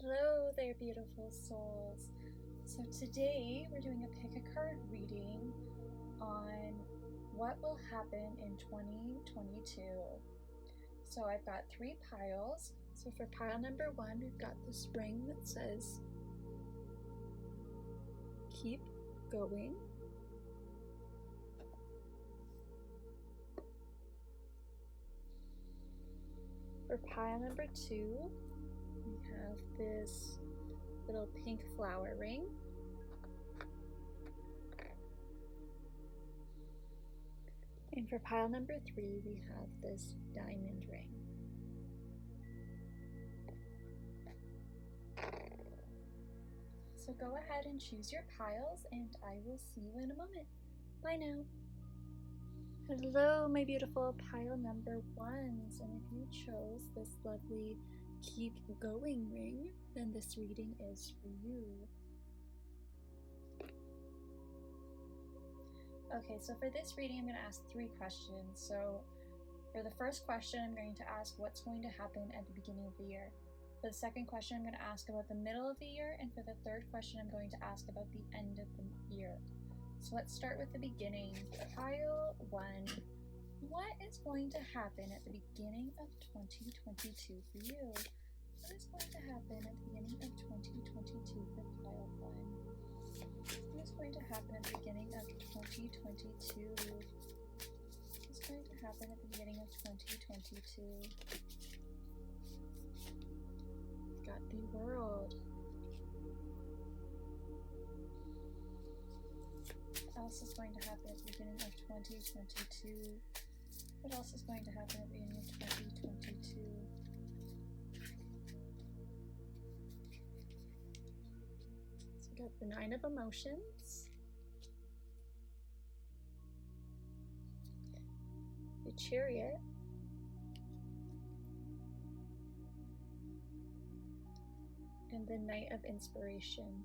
Hello there, beautiful souls. So today we're doing a pick a card reading on what will happen in 2022. So I've got 3 piles. So for pile number 1, we've got this ring that says keep going. For pile number 2, we have this little pink flower ring. And for pile number 3, we have this diamond ring. So go ahead and choose your piles, and I will see you in a moment. Bye now. Hello, my beautiful pile number 1s, and if you chose this lovely keep going ring, then this reading is for you. Okay, so for this reading, I'm going to ask 3 questions. So for the first question, I'm going to ask what's going to happen at the beginning of the year. For the second question, I'm going to ask about the middle of the year. And for the third question, I'm going to ask about the end of the year. So let's start with the beginning. Pile 1. What is going to happen at the beginning of 2022 for you? What is going to happen at the beginning of 2022 for pile 1? What is going to happen at the beginning of 2022? What is going to happen at the beginning of 2022? We've got the world. What else is going to happen at the beginning of 2022? What else is going to happen at the beginning of 2022? So we got the 9 of emotions, the Chariot, and the Knight of inspiration.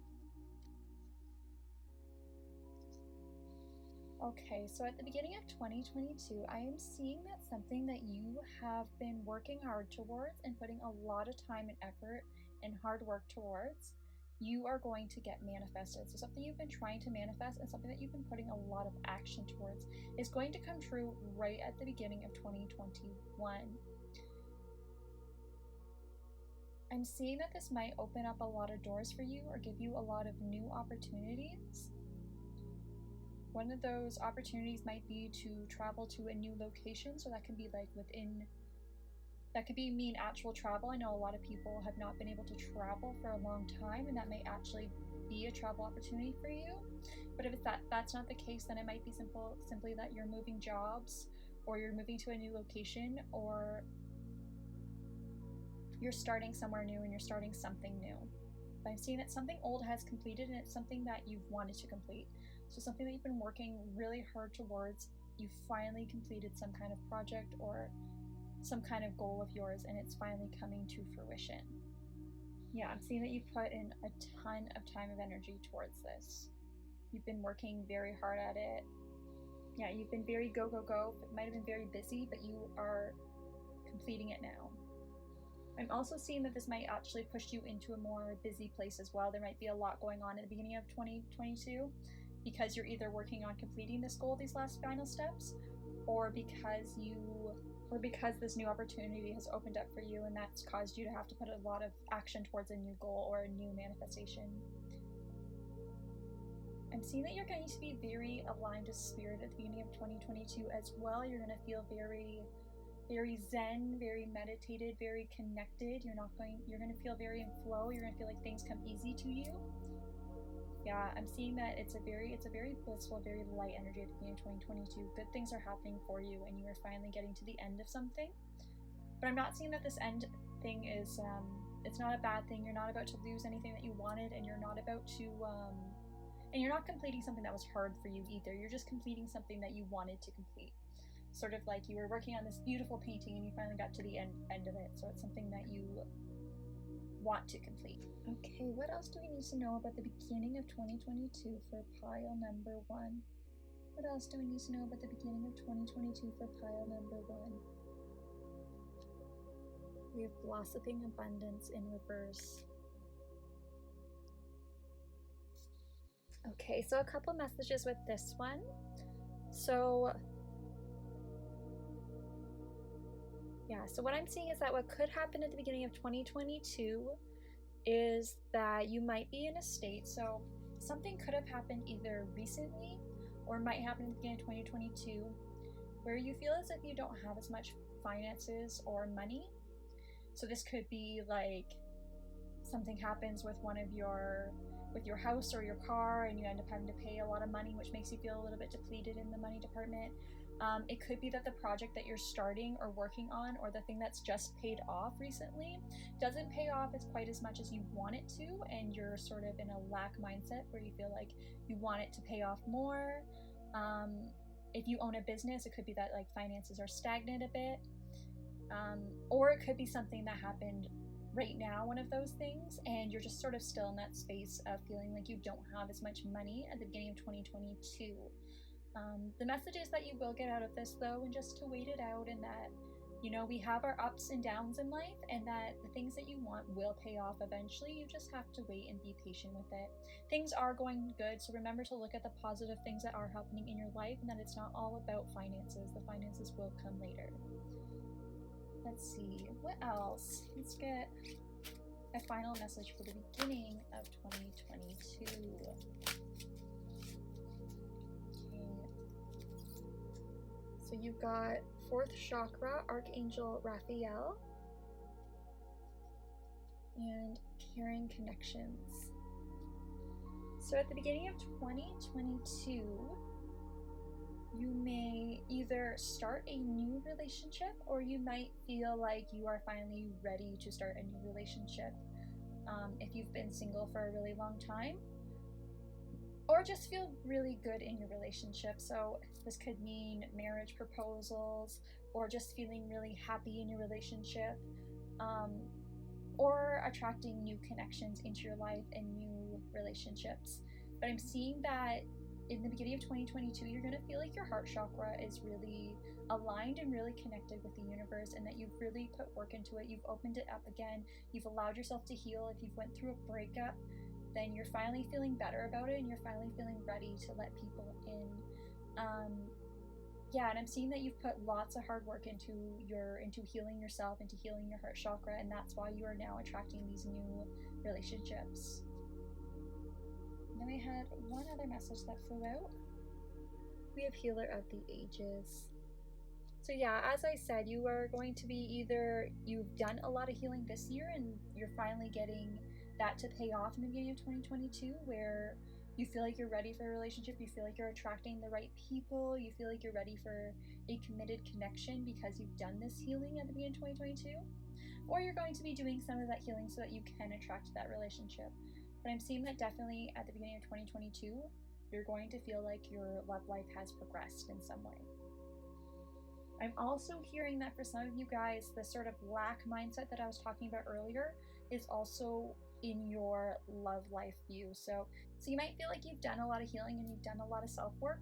Okay, so at the beginning of 2022, I am seeing that something that you have been working hard towards and putting a lot of time and effort and hard work towards, you are going to get manifested. So something you've been trying to manifest and something that you've been putting a lot of action towards is going to come true right at the beginning of 2021. I'm seeing that this might open up a lot of doors for you or give you a lot of new opportunities. One of those opportunities might be to travel to a new location, so that can be like that could mean actual travel. I know a lot of people have not been able to travel for a long time, and that may actually be a travel opportunity for you. But if that's not the case, then it might be simply that you're moving jobs, or you're moving to a new location, or you're starting somewhere new and you're starting something new. But I'm seeing that something old has completed, and it's something that you've wanted to complete. So something that you've been working really hard towards, you finally completed some kind of project or some kind of goal of yours, and it's finally coming to fruition. Yeah, I'm seeing that you've put in a ton of time and energy towards this. You've been working very hard at it. Yeah, you've been very go, go, go. It might have been very busy, but you are completing it now. I'm also seeing that this might actually push you into a more busy place as well. There might be a lot going on at the beginning of 2022 because you're either working on completing this goal, these last final steps, or because this new opportunity has opened up for you and that's caused you to have to put a lot of action towards a new goal or a new manifestation. I'm seeing that you're going to be very aligned to spirit at the beginning of 2022 as well. You're going to feel very zen, very meditated, very connected. You're going to feel very in flow. You're going to feel like things come easy to you. Yeah, I'm seeing that it's a very blissful, very light energy at the beginning of 2022. Good things are happening for you, and you are finally getting to the end of something. But I'm not seeing that this end thing is, it's not a bad thing. You're not about to lose anything that you wanted, and you're not about to, and you're not completing something that was hard for you either. You're just completing something that you wanted to complete. Sort of like you were working on this beautiful painting and you finally got to the end of it. So it's something that you want to complete. Okay, what else do we need to know about the beginning of 2022 for pile number 1? What else do we need to know about the beginning of 2022 for pile number 1? We have blossoming abundance in reverse. Okay, so a couple messages with this one. So what I'm seeing is that what could happen at the beginning of 2022 is that you might be in a state, so something could have happened either recently or might happen at the beginning of 2022 where you feel as if you don't have as much finances or money. So this could be like something happens with your house or your car and you end up having to pay a lot of money, which makes you feel a little bit depleted in the money department. It could be that the project that you're starting or working on, or the thing that's just paid off recently, doesn't pay off as quite as much as you want it to, and you're sort of in a lack mindset where you feel like you want it to pay off more. If you own a business, it could be that like finances are stagnant a bit, or it could be something that happened right now, one of those things, and you're just sort of still in that space of feeling like you don't have as much money at the beginning of 2022. The message is that you will get out of this though, and just to wait it out, and that, you know, we have our ups and downs in life, and that the things that you want will pay off eventually. You just have to wait and be patient with it. Things are going good, so remember to look at the positive things that are happening in your life, and that it's not all about finances. The finances will come later. Let's see, what else? Let's get a final message for the beginning of 2022. So you've got 4th chakra, Archangel Raphael, and caring connections. So at the beginning of 2022, you may either start a new relationship, or you might feel like you are finally ready to start a new relationship. If you've been single for a really long time, or just feel really good in your relationship. So this could mean marriage proposals, or just feeling really happy in your relationship, or attracting new connections into your life and new relationships. But I'm seeing that in the beginning of 2022, you're going to feel like your heart chakra is really aligned and really connected with the universe, and that you've really put work into it. You've opened it up again. You've allowed yourself to heal. If you've went through a breakup, then you're finally feeling better about it, and you're finally feeling ready to let people in. And I'm seeing that you've put lots of hard work into healing yourself, into healing your heart chakra, and that's why you are now attracting these new relationships. And then we had one other message that flew out. We have Healer of the Ages. So as I said, you are going to be either you've done a lot of healing this year and you're finally getting that to pay off in the beginning of 2022, where you feel like you're ready for a relationship, you feel like you're attracting the right people, you feel like you're ready for a committed connection because you've done this healing at the beginning of 2022, or you're going to be doing some of that healing so that you can attract that relationship. But I'm seeing that definitely at the beginning of 2022, you're going to feel like your love life has progressed in some way. I'm also hearing that for some of you guys, the sort of lack mindset that I was talking about earlier is also in your love life view. So you might feel like you've done a lot of healing and you've done a lot of self-work,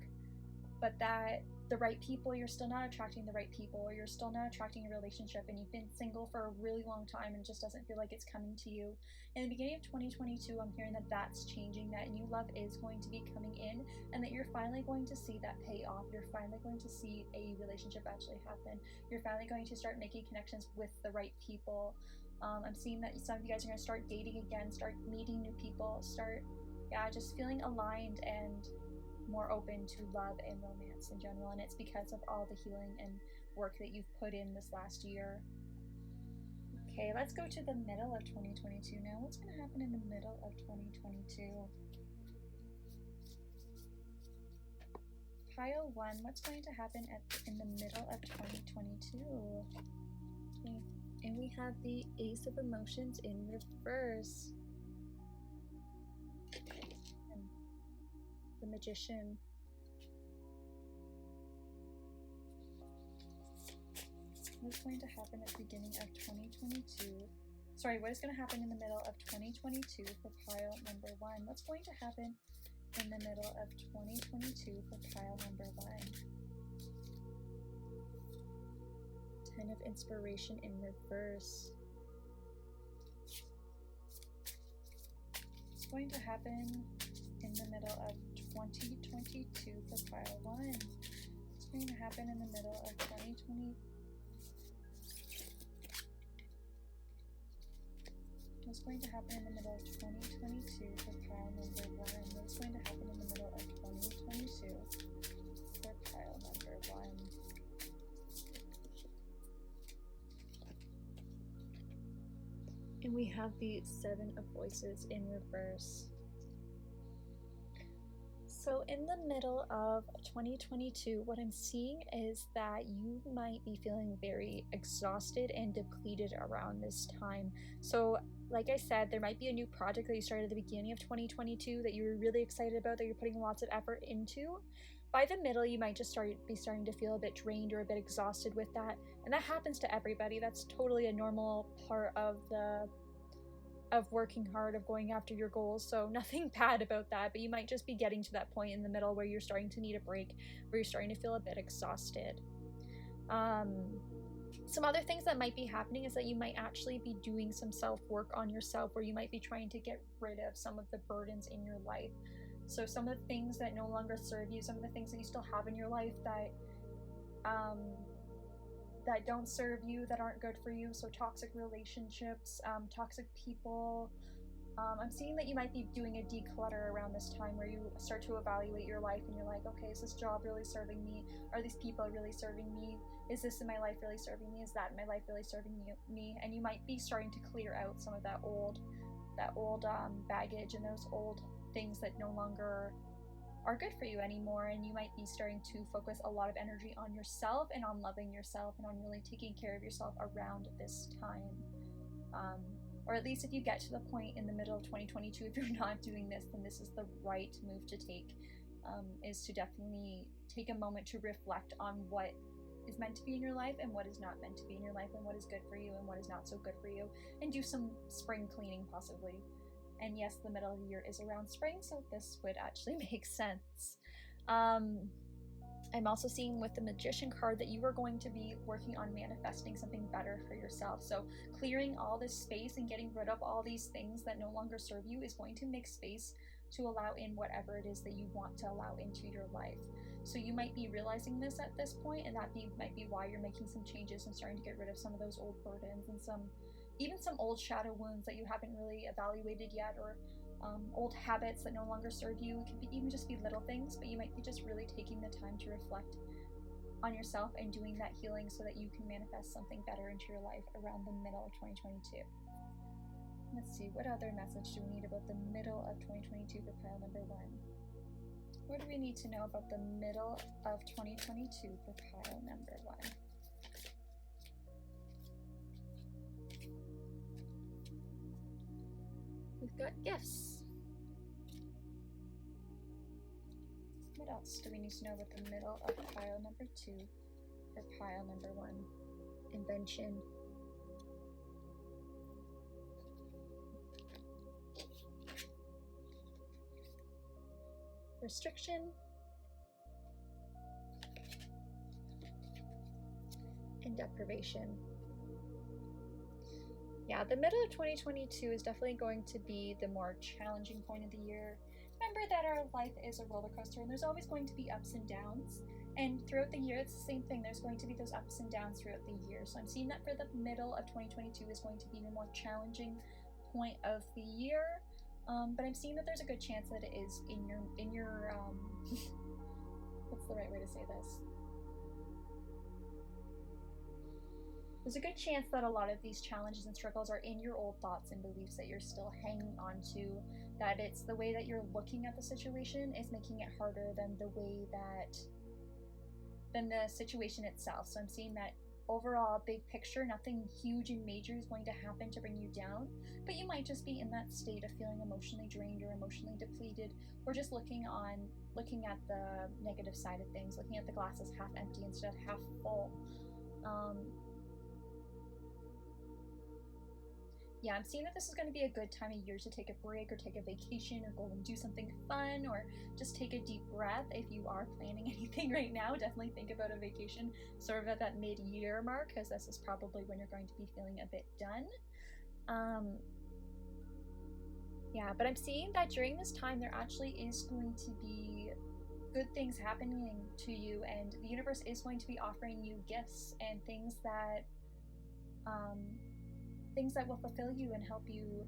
but that the right people, you're still not attracting the right people, or you're still not attracting a relationship, and you've been single for a really long time and it just doesn't feel like it's coming to you. In the beginning of 2022, I'm hearing that that's changing, that new love is going to be coming in, and that you're finally going to see that pay off. You're finally going to see a relationship actually happen. You're finally going to start making connections with the right people. I'm seeing that some of you guys are going to start dating again, start meeting new people, start just feeling aligned and more open to love and romance in general, and it's because of all the healing and work that you've put in this last year. Okay, let's go to the middle of 2022 now. What's going to happen in the middle of 2022? Pile 1, what's going to happen in the middle of 2022? Okay, and we have the Ace of Emotions in reverse. And the Magician. What's going to happen at the beginning of 2022? Sorry, what is going to happen in the middle of 2022 for pile number 1? What's going to happen in the middle of 2022 for pile number 1? 10 of Inspiration in reverse. What's going to happen in the middle of 2022 for pile 1? What's going to happen in the middle of 2020? What's going to happen in the middle of 2022 for pile number 1? What's going to happen in the middle of 2022 for pile number 1? And we have the Seven of Voices in reverse. So in the middle of 2022, what I'm seeing is that you might be feeling very exhausted and depleted around this time. So like I said, there might be a new project that you started at the beginning of 2022 that you were really excited about, that you're putting lots of effort into. By the middle, you might just be starting to feel a bit drained or a bit exhausted with that. And that happens to everybody. That's totally a normal part of working hard, of going after your goals. So nothing bad about that, but you might just be getting to that point in the middle where you're starting to need a break, where you're starting to feel a bit exhausted. Some other things that might be happening is that you might actually be doing some self-work on yourself, where you might be trying to get rid of some of the burdens in your life. So some of the things that no longer serve you, some of the things that you still have in your life that don't serve you, that aren't good for you. So toxic relationships, toxic people. I'm seeing that you might be doing a declutter around this time, where you start to evaluate your life and you're like, okay, is this job really serving me? Are these people really serving me? Is this in my life really serving me? Is that in my life really serving me? And you might be starting to clear out some of that old baggage and those old things that no longer are good for you anymore. And you might be starting to focus a lot of energy on yourself and on loving yourself and on really taking care of yourself around this time. Or at least if you get to the point in the middle of 2022, if you're not doing this, then this is the right move to take, is to definitely take a moment to reflect on what is meant to be in your life and what is not meant to be in your life, and what is good for you and what is not so good for you, and do some spring cleaning possibly. And yes, the middle of the year is around spring, so this would actually make sense. I'm also seeing with the Magician card that you are going to be working on manifesting something better for yourself. So clearing all this space and getting rid of all these things that no longer serve you is going to make space to allow in whatever it is that you want to allow into your life. So you might be realizing this at this point, and that might be why you're making some changes and starting to get rid of some of those old burdens and even some old shadow wounds that you haven't really evaluated yet, or old habits that no longer serve you. It can even just be little things, but you might be just really taking the time to reflect on yourself and doing that healing so that you can manifest something better into your life around the middle of 2022. Let's see, what other message do we need about the middle of 2022 for pile number 1? What do we need to know about the middle of 2022 for pile number 1? We've got gifts. What else do we need to know about the middle of pile number 2 for pile number 1? Invention. Restriction. And deprivation. Yeah, the middle of 2022 is definitely going to be the more challenging point of the year. Remember that our life is a roller coaster, and there's always going to be ups and downs. And throughout the year, it's the same thing. There's going to be those ups and downs throughout the year. So I'm seeing that for the middle of 2022 is going to be the more challenging point of the year. But I'm seeing that there's a good chance that it is in your what's the right way to say this? There's a good chance that a lot of these challenges and struggles are in your old thoughts and beliefs that you're still hanging on to, that it's the way that you're looking at the situation is making it harder than the situation itself. So I'm seeing that overall, big picture, nothing huge and major is going to happen to bring you down, but you might just be in that state of feeling emotionally drained or emotionally depleted, or just looking at the negative side of things, looking at the glass as half empty instead of half full. Yeah, I'm seeing that this is going to be a good time of year to take a break or take a vacation or go and do something fun, or just take a deep breath. If you are planning anything right now, definitely think about a vacation sort of at that mid-year mark, because this is probably when you're going to be feeling a bit done. Yeah, but I'm seeing that during this time, there actually is going to be good things happening to you, and the universe is going to be offering you gifts and things that will fulfill you and help you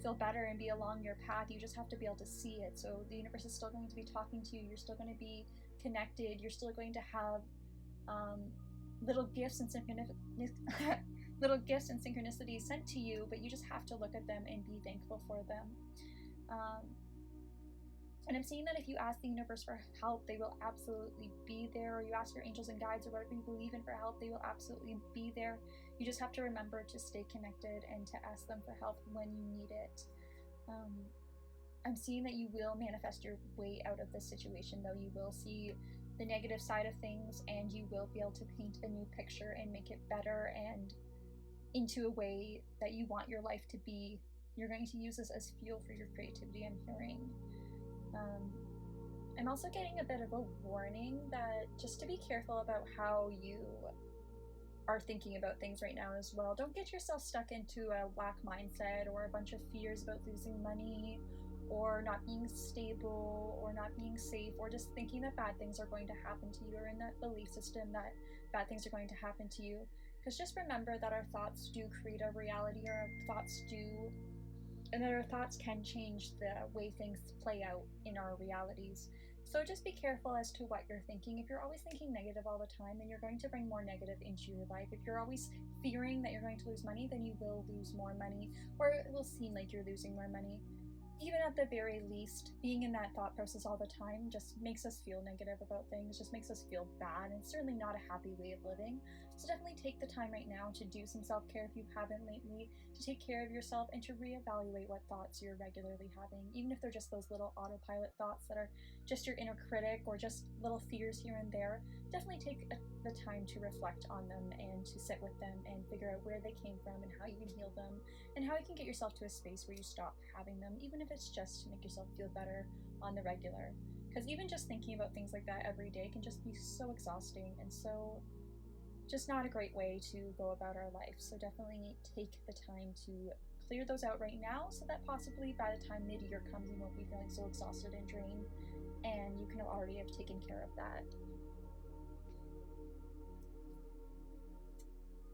feel better and be along your path. You just have to be able to see it. So the universe is still going to be talking to you. You're still going to be connected. You're still going to have little gifts and synchronicities sent to you, but you just have to look at them and be thankful for them. And I'm seeing that if you ask the universe for help, they will absolutely be there. Or you ask your angels and guides or whatever you believe in for help, they will absolutely be there. You just have to remember to stay connected and to ask them for help when you need it. I'm seeing that you will manifest your way out of this situation, though. You will see the negative side of things, and you will be able to paint a new picture and make it better and into a way that you want your life to be. You're going to use this as fuel for your creativity, I'm hearing. I'm also getting a bit of a warning that just to be careful about how you are thinking about things right now as well. Don't get yourself stuck into a lack mindset or a bunch of fears about losing money or not being stable or not being safe, or just thinking that bad things are going to happen to you, or in that belief system that bad things are going to happen to you. Because just remember that our thoughts do create our reality, or our thoughts do, and that our thoughts can change the way things play out in our realities. So just be careful as to what you're thinking. If you're always thinking negative all the time, then you're going to bring more negative into your life. If you're always fearing that you're going to lose money, then you will lose more money, or it will seem like you're losing more money. Even at the very least, being in that thought process all the time just makes us feel negative about things, just makes us feel bad, and certainly not a happy way of living. So definitely take the time right now to do some self-care if you haven't lately, to take care of yourself and to reevaluate what thoughts you're regularly having, even if they're just those little autopilot thoughts that are just your inner critic or just little fears here and there. Definitely take the time to reflect on them and to sit with them and figure out where they came from and how you can heal them and how you can get yourself to a space where you stop having them, even if it's just to make yourself feel better on the regular. Because even just thinking about things like that every day can just be so exhausting and so just not a great way to go about our life. So definitely take the time to clear those out right now, so that possibly by the time mid-year comes, you won't be feeling so exhausted and drained, and you can already have taken care of that.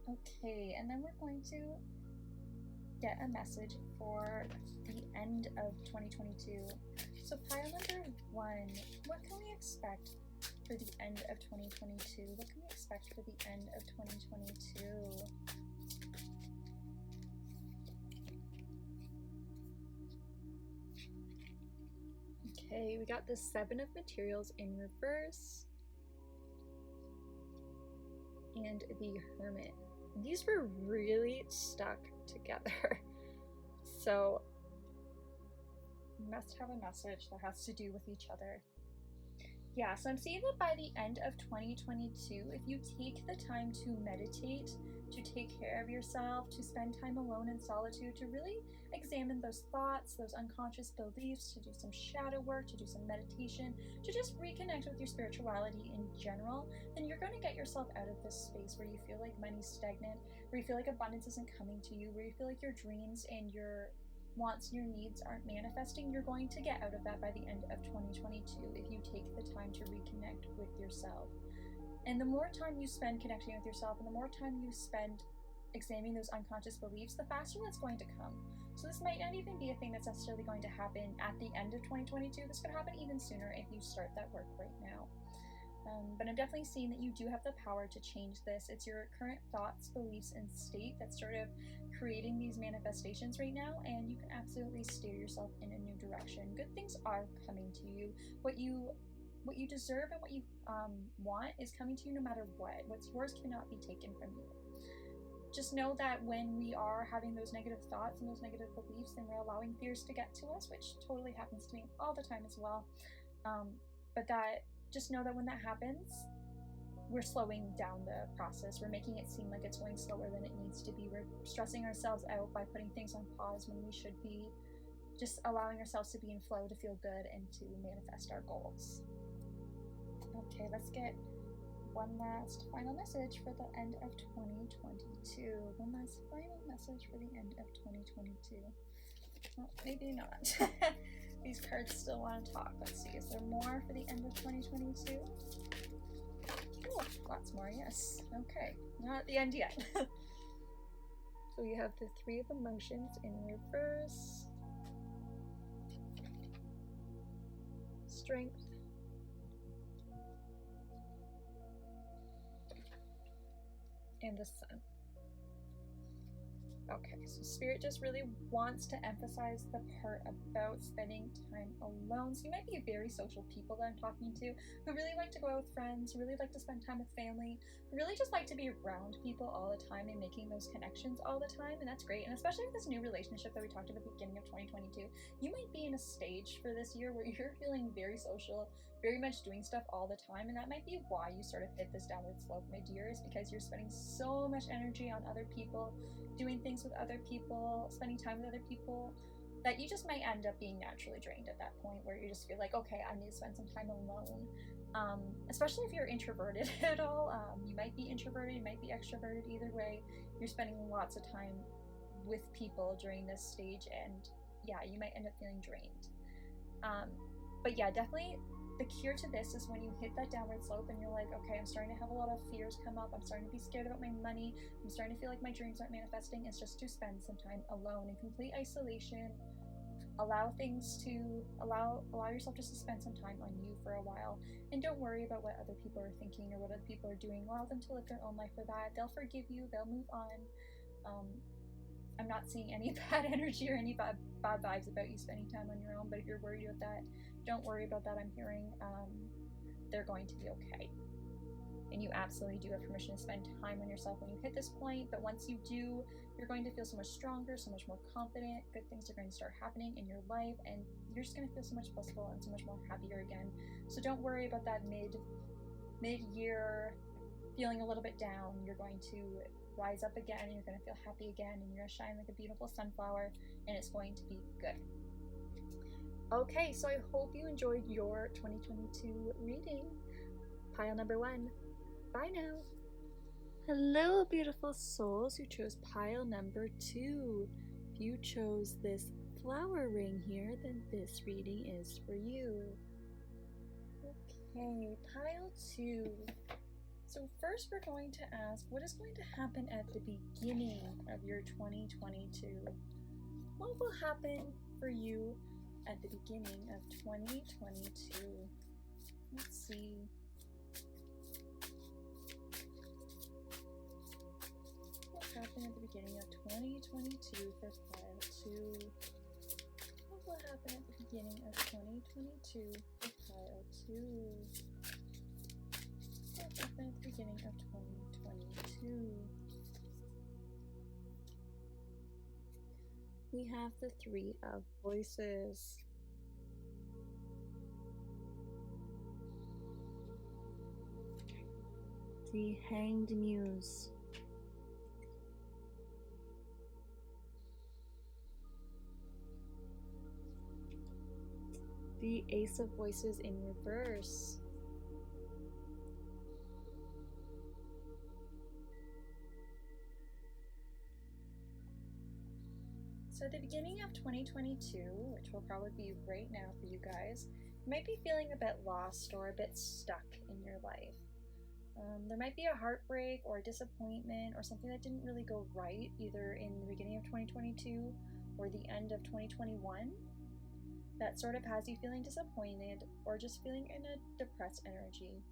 Okay, and then we're going to get a message for the end of 2022. So pile number 1, what can we expect for the end of 2022? What can we expect for the end of 2022? Okay, we got the 7 of Materials in reverse and the Hermit. These were really stuck together. So must have a message that has to do with each other. Yeah, so I'm seeing that by the end of 2022, if you take the time to meditate, to take care of yourself, to spend time alone in solitude, to really examine those thoughts, those unconscious beliefs, to do some shadow work, to do some meditation, to just reconnect with your spirituality in general, then you're going to get yourself out of this space where you feel like money's stagnant, where you feel like abundance isn't coming to you, where you feel like your dreams and your wants and your needs aren't manifesting. You're going to get out of that by the end of 2022 if you take the time to reconnect with yourself. And the more time you spend connecting with yourself and the more time you spend examining those unconscious beliefs, the faster that's going to come. So this might not even be a thing that's necessarily going to happen at the end of 2022. This could happen even sooner if you start that work right now. But I'm definitely seeing that you do have the power to change this. It's your current thoughts, beliefs, and state that's sort of creating these manifestations right now, and you can absolutely steer yourself in a new direction. Good things are coming to you. What you deserve and what you want is coming to you no matter what. What's yours cannot be taken from you. Just know that when we are having those negative thoughts and those negative beliefs, then we're allowing fears to get to us, which totally happens to me all the time as well. But that just know that when that happens, we're slowing down the process. We're making it seem like it's going slower than it needs to be. We're stressing ourselves out by putting things on pause when we should be just allowing ourselves to be in flow, to feel good, and to manifest our goals. Okay, let's get one last final message for the end of 2022. One last final message for the end of 2022. Well, maybe not. These cards still want to talk. Let's see, is there more for the end of 2022? Oh, lots more, yes. Okay, not at the end yet. So you have the Three of Emotions in reverse. Strength. And the Sun. Okay, so Spirit just really wants to emphasize the part about spending time alone. So you might be very social people that I'm talking to who really like to go out with friends, who really like to spend time with family, who really just like to be around people all the time and making those connections all the time, and that's great. And especially with this new relationship that we talked about at the beginning of 2022, you might be in a stage for this year where you're feeling very social, very much doing stuff all the time, and that might be why you sort of hit this downward slope, my dears, because you're spending so much energy on other people, doing things with other people, spending time with other people, that you just might end up being naturally drained at that point where you just feel like, okay, I need to spend some time alone. Especially if you're introverted at all. You might be introverted, you might be extroverted, either way, you're spending lots of time with people during this stage, and yeah, you might end up feeling drained. But yeah, definitely the cure to this is when you hit that downward slope and you're like, okay, I'm starting to have a lot of fears come up, I'm starting to be scared about my money, I'm starting to feel like my dreams aren't manifesting, is just to spend some time alone in complete isolation. Allow yourself just to spend some time on you for a while, and don't worry about what other people are thinking or what other people are doing. Allow them to live their own life for that. They'll forgive you, they'll move on. I'm not seeing any bad energy or any bad vibes about you spending time on your own, but if you're worried about that, don't worry about that. I'm hearing they're going to be okay. And you absolutely do have permission to spend time on yourself when you hit this point, but once you do, you're going to feel so much stronger, so much more confident, good things are going to start happening in your life, and you're just going to feel so much blissful and so much more happier again. So don't worry about that mid-year feeling a little bit down. You're going to rise up again, you're going to feel happy again, and you're going to shine like a beautiful sunflower, and it's going to be good. Okay, so I hope you enjoyed your 2022 reading. Pile number 1. Bye now. Hello, beautiful souls who chose pile number 2. If you chose this flower ring here, then this reading is for you. Okay, pile 2. So first we're going to ask, what is going to happen at the beginning of your 2022? What will happen for you at the beginning of 2022? Let's see. What happened at the beginning of 2022 for pile 2? What will happen at the beginning of 2022 for pile 2? What happened at the beginning of 2022? We have the Three of Voices. The Hanged Muse. The Ace of Voices in reverse. So at the beginning of 2022, which will probably be right now for you guys, you might be feeling a bit lost or a bit stuck in your life. There might be a heartbreak or a disappointment or something that didn't really go right, either in the beginning of 2022 or the end of 2021, that sort of has you feeling disappointed or just feeling in a depressed energy.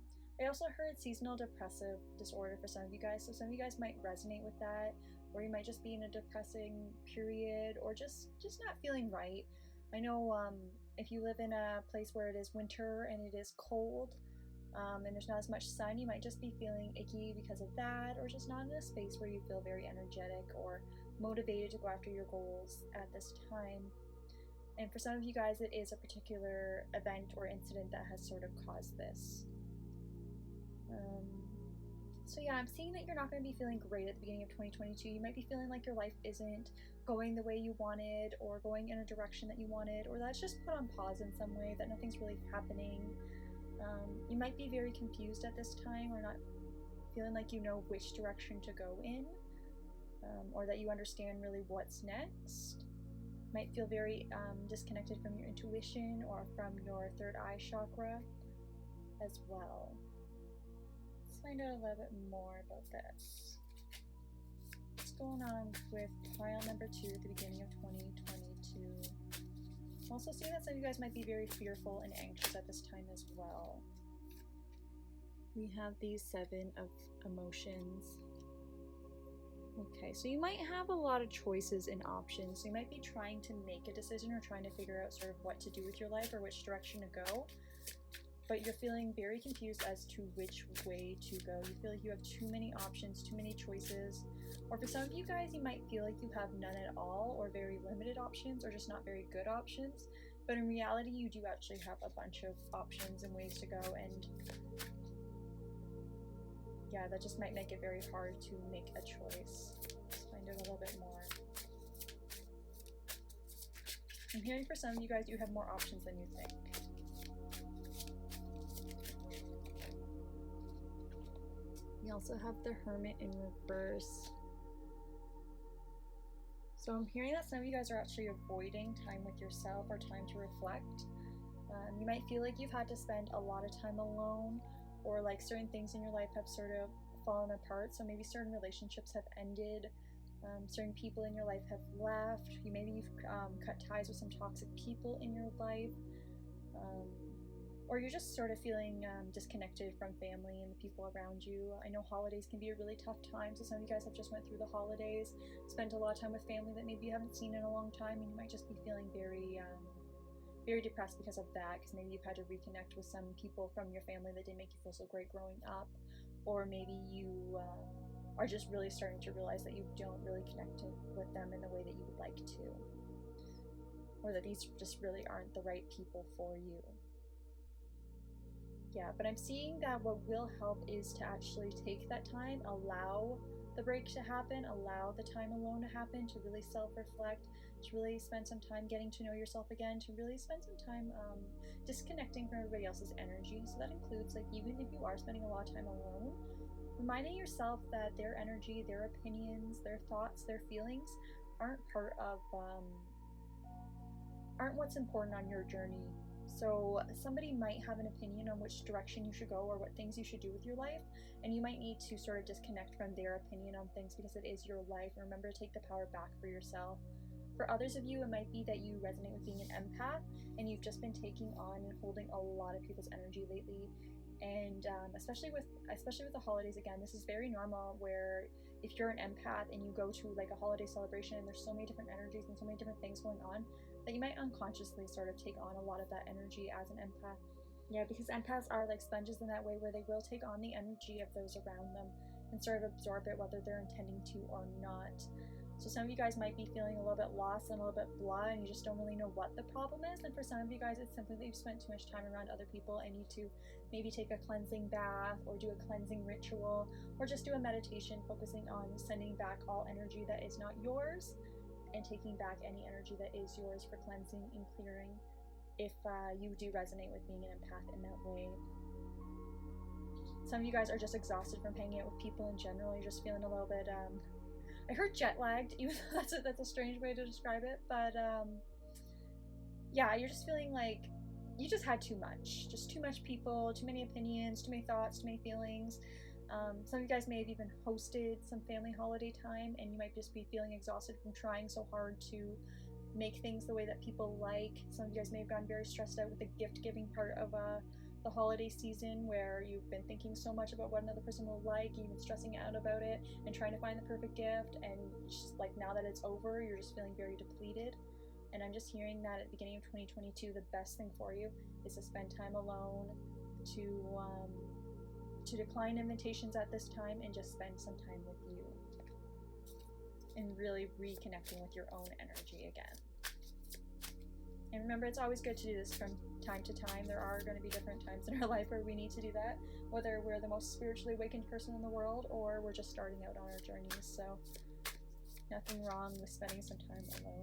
I also heard seasonal depressive disorder for some of you guys, so some of you guys might resonate with that, or you might just be in a depressing period or just not feeling right. I know if you live in a place where it is winter and it is cold, and there's not as much sun, you might just be feeling icky because of that, or just not in a space where you feel very energetic or motivated to go after your goals at this time. And for some of you guys, it is a particular event or incident that has sort of caused this. So yeah, I'm seeing that you're not going to be feeling great at the beginning of 2022. You might be feeling like your life isn't going the way you wanted, or going in a direction that you wanted, or that's just put on pause in some way, that nothing's really happening. You might be very confused at this time, or not feeling like you know which direction to go in, or that you understand really what's next. Might feel very disconnected from your intuition or from your third eye chakra as well. Let's find out a little bit more about this. What's going on with pile number 2 at the beginning of 2022? I'm also seeing that some of you guys might be very fearful and anxious at this time as well. We have these 7 of emotions. Okay, so you might have a lot of choices and options. So you might be trying to make a decision or trying to figure out sort of what to do with your life or which direction to go. But you're feeling very confused as to which way to go. You feel like you have too many options, too many choices. Or for some of you guys, you might feel like you have none at all or very limited options or just not very good options. But in reality, you do actually have a bunch of options and ways to go. And yeah, that just might make it very hard to make a choice. Let's find out a little bit more. I'm hearing for some of you guys, you have more options than you think. We also have the Hermit in reverse. So I'm hearing that some of you guys are actually avoiding time with yourself or time to reflect. You might feel like you've had to spend a lot of time alone, or like certain things in your life have sort of fallen apart. So maybe certain relationships have ended, certain people in your life have left. Maybe you've cut ties with some toxic people in your life, or you're just sort of feeling disconnected from family and the people around you. I know holidays can be a really tough time, so some of you guys have just went through the holidays, spent a lot of time with family that maybe you haven't seen in a long time, and you might just be feeling very very depressed because of that, because maybe you've had to reconnect with some people from your family that didn't make you feel so great growing up, or maybe you are just really starting to realize that you don't really connect with them in the way that you would like to, or that these just really aren't the right people for you. Yeah, but I'm seeing that what will help is to actually take that time, allow the break to happen, allow the time alone to happen, to really self-reflect, to really spend some time getting to know yourself again, to really spend some time disconnecting from everybody else's energy. So that includes, like, even if you are spending a lot of time alone, reminding yourself that their energy, their opinions, their thoughts, their feelings aren't part of, aren't what's important on your journey. So somebody might have an opinion on which direction you should go or what things you should do with your life, and you might need to sort of disconnect from their opinion on things because it is your life. Remember to take the power back for yourself. For others of you, it might be that you resonate with being an empath and you've just been taking on and holding a lot of people's energy lately. And especially with the holidays, again, this is very normal, where if you're an empath and you go to like a holiday celebration and there's so many different energies and so many different things going on, that you might unconsciously sort of take on a lot of that energy as an empath. Yeah, because empaths are like sponges in that way, where they will take on the energy of those around them and sort of absorb it, whether they're intending to or not. So some of you guys might be feeling a little bit lost and a little bit blah, and you just don't really know what the problem is. And for some of you guys, it's simply that you've spent too much time around other people and need to maybe take a cleansing bath or do a cleansing ritual, or just do a meditation focusing on sending back all energy that is not yours and taking back any energy that is yours for cleansing and clearing, if you do resonate with being an empath in that way. Some of you guys are just exhausted from hanging out with people in general. You're just feeling a little bit I heard jet lagged, even though that's a strange way to describe it, but yeah, you're just feeling like you just had too much people, too many opinions, too many thoughts, too many feelings. Some of you guys may have even hosted some family holiday time, and you might just be feeling exhausted from trying so hard to make things the way that people like. Some of you guys may have gotten very stressed out with the gift giving part of the holiday season, where you've been thinking so much about what another person will like, you've been stressing out about it and trying to find the perfect gift, and just like now that it's over, you're just feeling very depleted. And I'm just hearing that at the beginning of 2022, the best thing for you is to spend time alone, to decline invitations at this time and just spend some time with you and really reconnecting with your own energy again. And remember, it's always good to do this from time to time. There are going to be different times in our life where we need to do that, whether we're the most spiritually awakened person in the world or we're just starting out on our journeys. So nothing wrong with spending some time alone.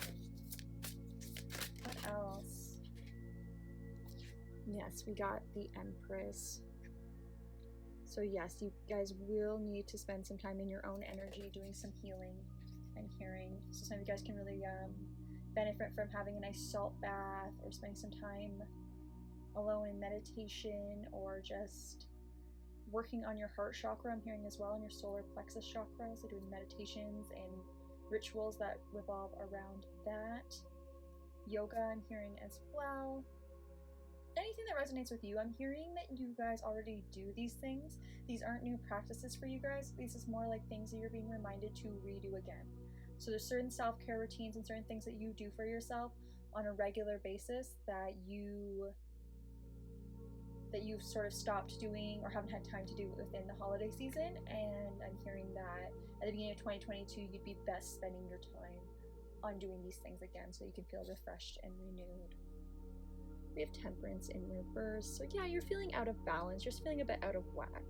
What else? Yes, we got the Empress. So yes, you guys will need to spend some time in your own energy doing some healing and hearing. So some of you guys can really benefit from having a nice salt bath or spending some time alone in meditation, or just working on your heart chakra, I'm hearing as well, and your solar plexus chakra, so doing meditations and rituals that revolve around that. Yoga, I'm hearing as well. Anything that resonates with you, I'm hearing that you guys already do these things. These aren't new practices for you guys. This is more like things that you're being reminded to redo again. So there's certain self-care routines and certain things that you do for yourself on a regular basis that you've sort of stopped doing or haven't had time to do within the holiday season. And I'm hearing that at the beginning of 2022, you'd be best spending your time on doing these things again so you can feel refreshed and renewed. We have Temperance in reverse. So yeah, you're feeling out of balance. You're just feeling a bit out of whack.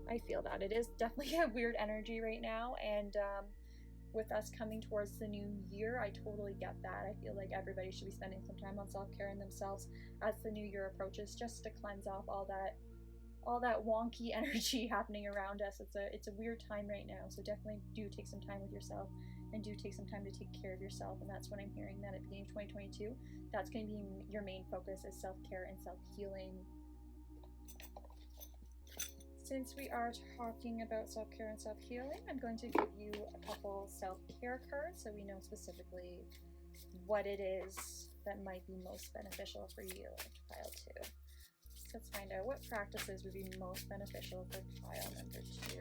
I feel that. It is definitely a weird energy right now. And with us coming towards the new year, I totally get that. I feel like everybody should be spending some time on self-care and themselves as the new year approaches, just to cleanse off all that wonky energy happening around us. It's a weird time right now, so definitely do take some time with yourself and do take some time to take care of yourself. And that's what I'm hearing, that at the beginning of 2022, that's going to be your main focus, is self-care and self-healing. Since we are talking about self-care and self-healing, I'm going to give you a couple self-care cards so we know specifically what it is that might be most beneficial for you. Pile 2. Let's find out what practices would be most beneficial for pile number 2.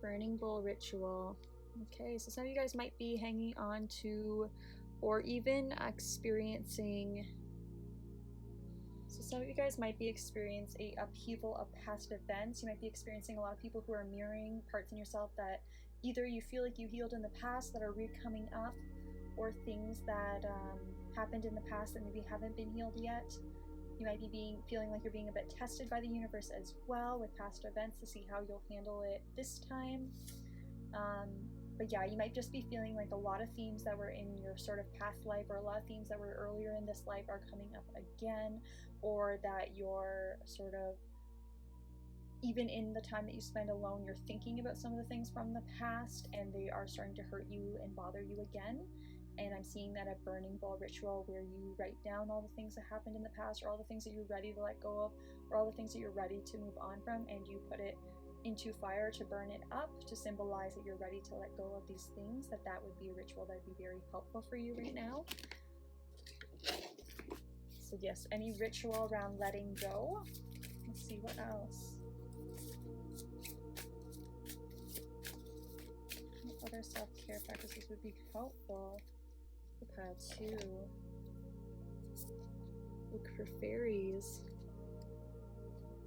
Burning bowl ritual. Okay, so some of you guys might be hanging on to or even experiencing. So some of you guys might be experiencing a upheaval of past events. You might be experiencing a lot of people who are mirroring parts in yourself that either you feel like you healed in the past that are coming up, or things that happened in the past that maybe haven't been healed yet. You might be feeling like you're being a bit tested by the universe as well with past events to see how you'll handle it this time. But yeah, you might just be feeling like a lot of themes that were in your sort of past life, or a lot of themes that were earlier in this life, are coming up again, or that you're sort of, even in the time that you spend alone, you're thinking about some of the things from the past and they are starting to hurt you and bother you again. And I'm seeing that a burning bowl ritual where you write down all the things that happened in the past, or all the things that you're ready to let go of, or all the things that you're ready to move on from, and you put it into fire to burn it up to symbolize that you're ready to let go of these things, that would be a ritual that would be very helpful for you right now. So yes, any ritual around letting go. Let's see what else. What other self-care practices would be helpful? Pile 2. Look for fairies.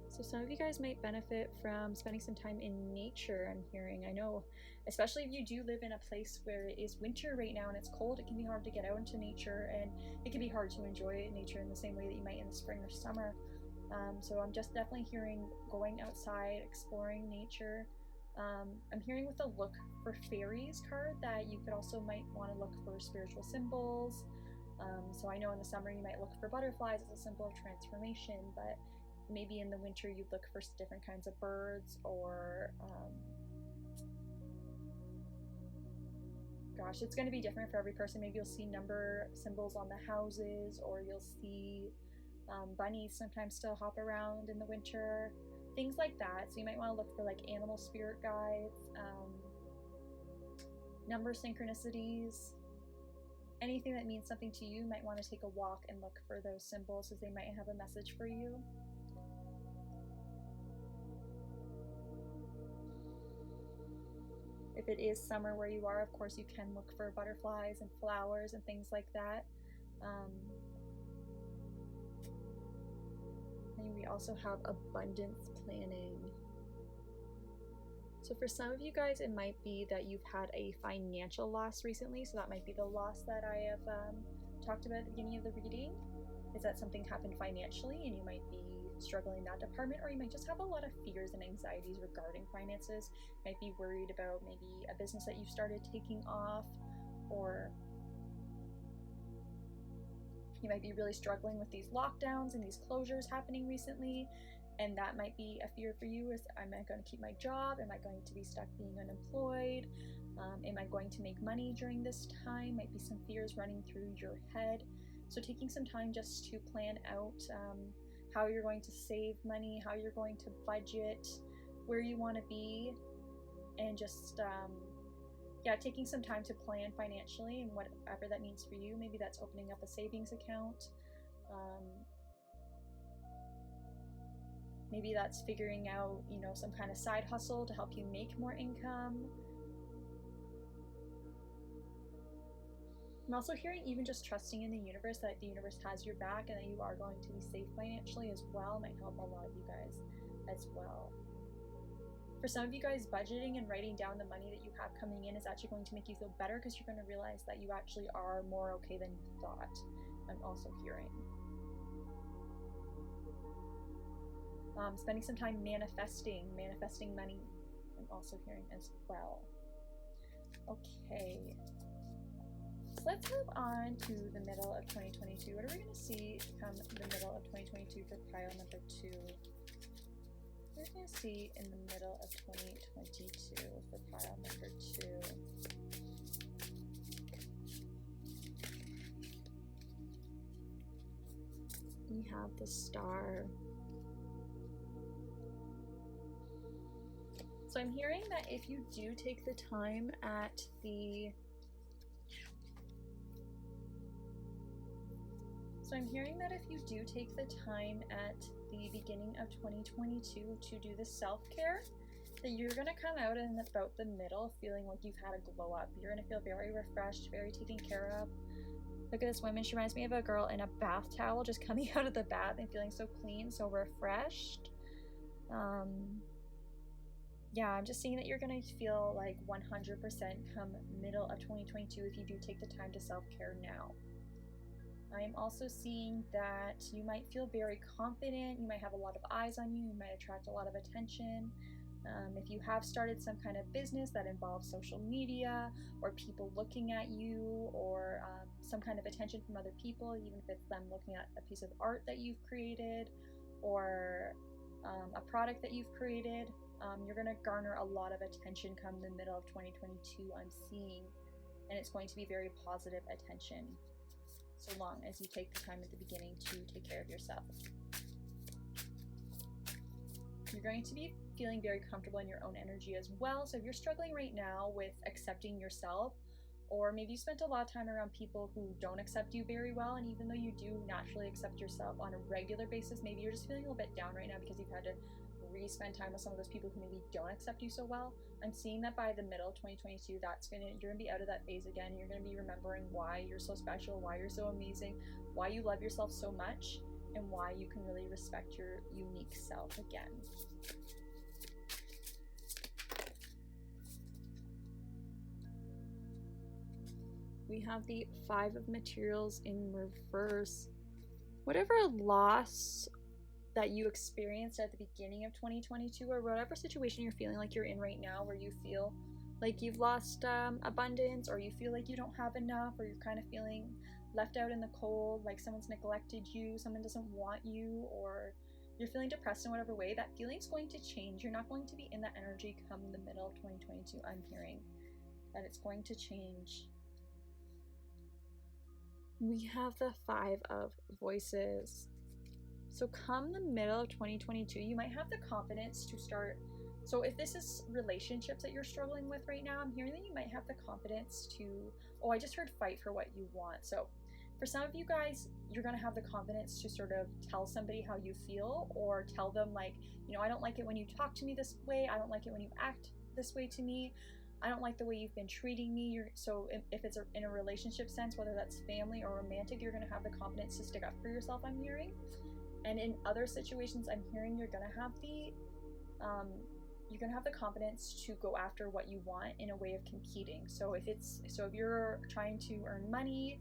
So some of you guys might benefit from spending some time in nature, I'm hearing. I know, especially if you do live in a place where it is winter right now and it's cold, it can be hard to get out into nature, and it can be hard to enjoy nature in the same way that you might in the spring or summer. So I'm just definitely hearing going outside, exploring nature. I'm hearing with the look for fairies card that you could also might want to look for spiritual symbols. So I know in the summer you might look for butterflies as a symbol of transformation, but maybe in the winter you'd look for different kinds of birds, or gosh, it's going to be different for every person. Maybe you'll see number symbols on the houses, or you'll see bunnies sometimes still hop around in the winter, things like that. So you might want to look for like animal spirit guides, number synchronicities, anything that means something to you. You might want to take a walk and look for those symbols, as they might have a message for you. If it is summer where you are, of course you can look for butterflies and flowers and things like that. And we also have abundance planning. So for some of you guys, it might be that you've had a financial loss recently. So that might be the loss that I have talked about at the beginning of the reading. Is that something happened financially and you might be struggling in that department, or you might just have a lot of fears and anxieties regarding finances. You might be worried about maybe a business that you've started taking off, or you might be really struggling with these lockdowns and these closures happening recently, And that might be a fear for you, is am I going to keep my job? Am I going to be stuck being unemployed? Am I going to make money during this time? Might be some fears running through your head. So taking some time just to plan out how you're going to save money, how you're going to budget, where you want to be, and just taking some time to plan financially and whatever that means for you. Maybe that's opening up a savings account. Maybe that's figuring out, some kind of side hustle to help you make more income. I'm also hearing even just trusting in the universe, that the universe has your back and that you are going to be safe financially as well, might help a lot of you guys as well. For some of you guys, budgeting and writing down the money that you have coming in is actually going to make you feel better, because you're going to realize that you actually are more okay than you thought. I'm also hearing. Spending some time manifesting money, I'm also hearing as well. Okay, so let's move on to the middle of 2022. What are we going to see come the middle of 2022 for pile number 2? What are we going to see in the middle of 2022 for pile number 2? We have the Star. So I'm hearing that if you do take the time at the beginning of 2022 to do the self-care, that you're going to come out in about the middle feeling like you've had a glow up. You're going to feel very refreshed, very taken care of. Look at this woman. She reminds me of a girl in a bath towel, just coming out of the bath and feeling so clean, so refreshed. I'm just seeing that you're going to feel like 100% come middle of 2022 if you do take the time to self-care now. I am also seeing that you might feel very confident. You might have a lot of eyes on you. You might attract a lot of attention. If you have started some kind of business that involves social media or people looking at you, or some kind of attention from other people, even if it's them looking at a piece of art that you've created or a product that you've created, you're going to garner a lot of attention come the middle of 2022, I'm seeing, and it's going to be very positive attention, so long as you take the time at the beginning to take care of yourself. You're going to be feeling very comfortable in your own energy as well. So if you're struggling right now with accepting yourself, or maybe you spent a lot of time around people who don't accept you very well, and even though you do naturally accept yourself on a regular basis, maybe you're just feeling a little bit down right now because you've had to spend time with some of those people who maybe don't accept you so well. I'm seeing that by the middle of 2022, you're gonna be out of that phase again. You're gonna be remembering why you're so special, why you're so amazing, why you love yourself so much, and why you can really respect your unique self again. We have the 5 of Materials in reverse. Whatever loss that you experienced at the beginning of 2022, or whatever situation you're feeling like you're in right now, where you feel like you've lost abundance, or you feel like you don't have enough, or you're kind of feeling left out in the cold, like someone's neglected you, someone doesn't want you, or you're feeling depressed in whatever way, that feeling's going to change. You're not going to be in that energy come the middle of 2022. I'm hearing that it's going to change. We have the 5 of Voices. So come the middle of 2022, you might have the confidence to start. So if this is relationships that you're struggling with right now, I'm hearing that you might have the confidence to, I just heard fight for what you want. So for some of you guys, you're going to have the confidence to sort of tell somebody how you feel, or tell them like, I don't like it when you talk to me this way. I don't like it when you act this way to me. I don't like the way you've been treating me. So if it's in a relationship sense, whether that's family or romantic, you're going to have the confidence to stick up for yourself, I'm hearing. And in other situations, I'm hearing you're going to have the confidence to go after what you want in a way of competing. So if you're trying to earn money,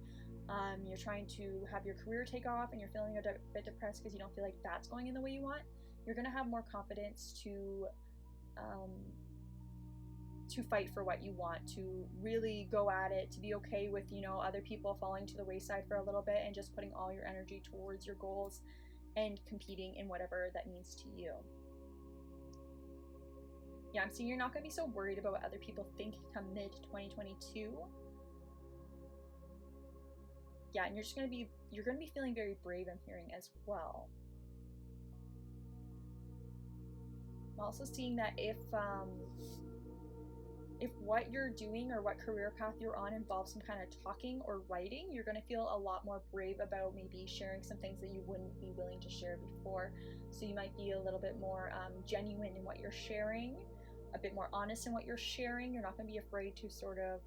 you're trying to have your career take off, and you're feeling a bit depressed because you don't feel like that's going in the way you want, you're going to have more confidence to fight for what you want, to really go at it, to be okay with, other people falling to the wayside for a little bit and just putting all your energy towards your goals and competing in whatever that means to you. Yeah, I'm seeing you're not going to be so worried about what other people think come mid-2022. Yeah, and you're going to be feeling very brave, I'm hearing, as well. I'm also seeing that if what you're doing or what career path you're on involves some kind of talking or writing, you're going to feel a lot more brave about maybe sharing some things that you wouldn't be willing to share before. So you might be a little bit more genuine in what you're sharing, a bit more honest in what you're sharing. You're not going to be afraid to sort of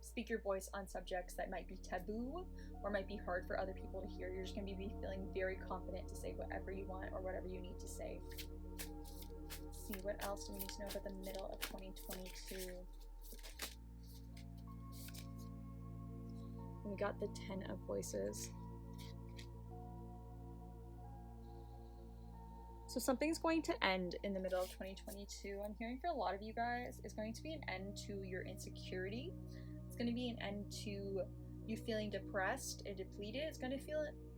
speak your voice on subjects that might be taboo or might be hard for other people to hear. You're just going to be feeling very confident to say whatever you want or whatever you need to say. Let's see, what else do we need to know about the middle of 2022? We got the 10 of Voices. So something's going to end in the middle of 2022. I'm hearing for a lot of you guys, it's going to be an end to your insecurity. It's going to be an end to you feeling depressed and depleted. It's going to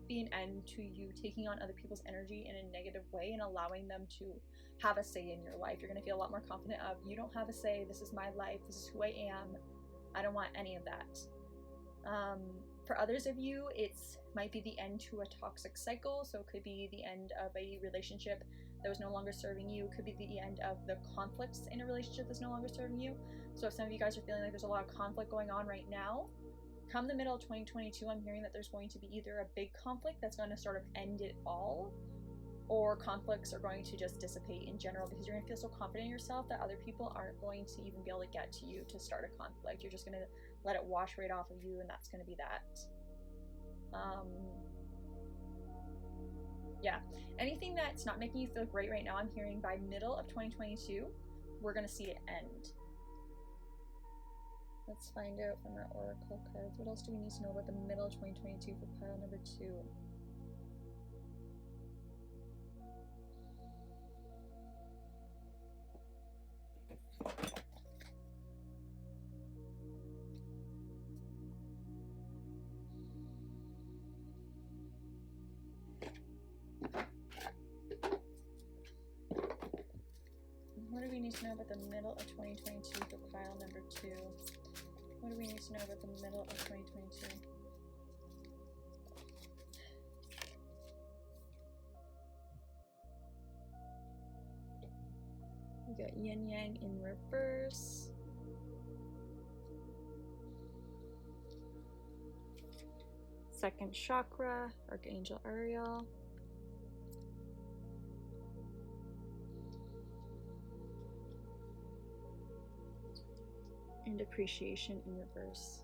be an end to you taking on other people's energy in a negative way and allowing them to have a say in your life. You're going to feel a lot more confident of, you don't have a say, this is my life, this is who I am, I don't want any of that. For others of you, it might be the end to a toxic cycle. So it could be the end of a relationship that was no longer serving you. It could be the end of the conflicts in a relationship that's no longer serving you. So if some of you guys are feeling like there's a lot of conflict going on right now, come the middle of 2022, I'm hearing that there's going to be either a big conflict that's going to sort of end it all, or conflicts are going to just dissipate in general, because you're going to feel so confident in yourself that other people aren't going to even be able to get to you to start a conflict. You're just going to let it wash right off of you, and that's going to be that. Yeah, anything that's not making you feel great right now, I'm hearing by middle of 2022, we're going to see it end. Let's find out from our oracle cards. What else do we need to know about the middle of 2022 for pile number 2? What do we need to know about the middle of 2022 for pile number 2? What do we need to know about the middle of 2022? We got yin yang in reverse. Second chakra, Archangel Ariel. And appreciation in reverse.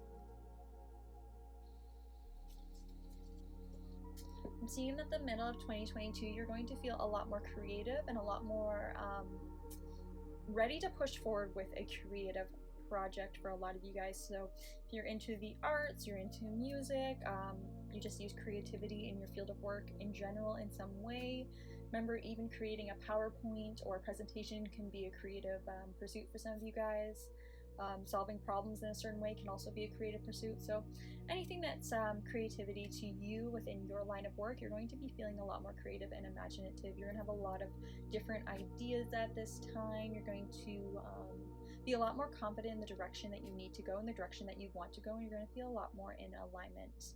I'm seeing that the middle of 2022, you're going to feel a lot more creative and a lot more ready to push forward with a creative project for a lot of you guys. So if you're into the arts, you're into music, you just use creativity in your field of work in general in some way. Remember, even creating a PowerPoint or a presentation can be a creative pursuit for some of you guys. Solving problems in a certain way can also be a creative pursuit. So anything that's creativity to you within your line of work, you're going to be feeling a lot more creative and imaginative. You're going to have a lot of different ideas at this time. You're going to be a lot more confident in the direction that you need to go, in the direction that you want to go, and you're going to feel a lot more in alignment.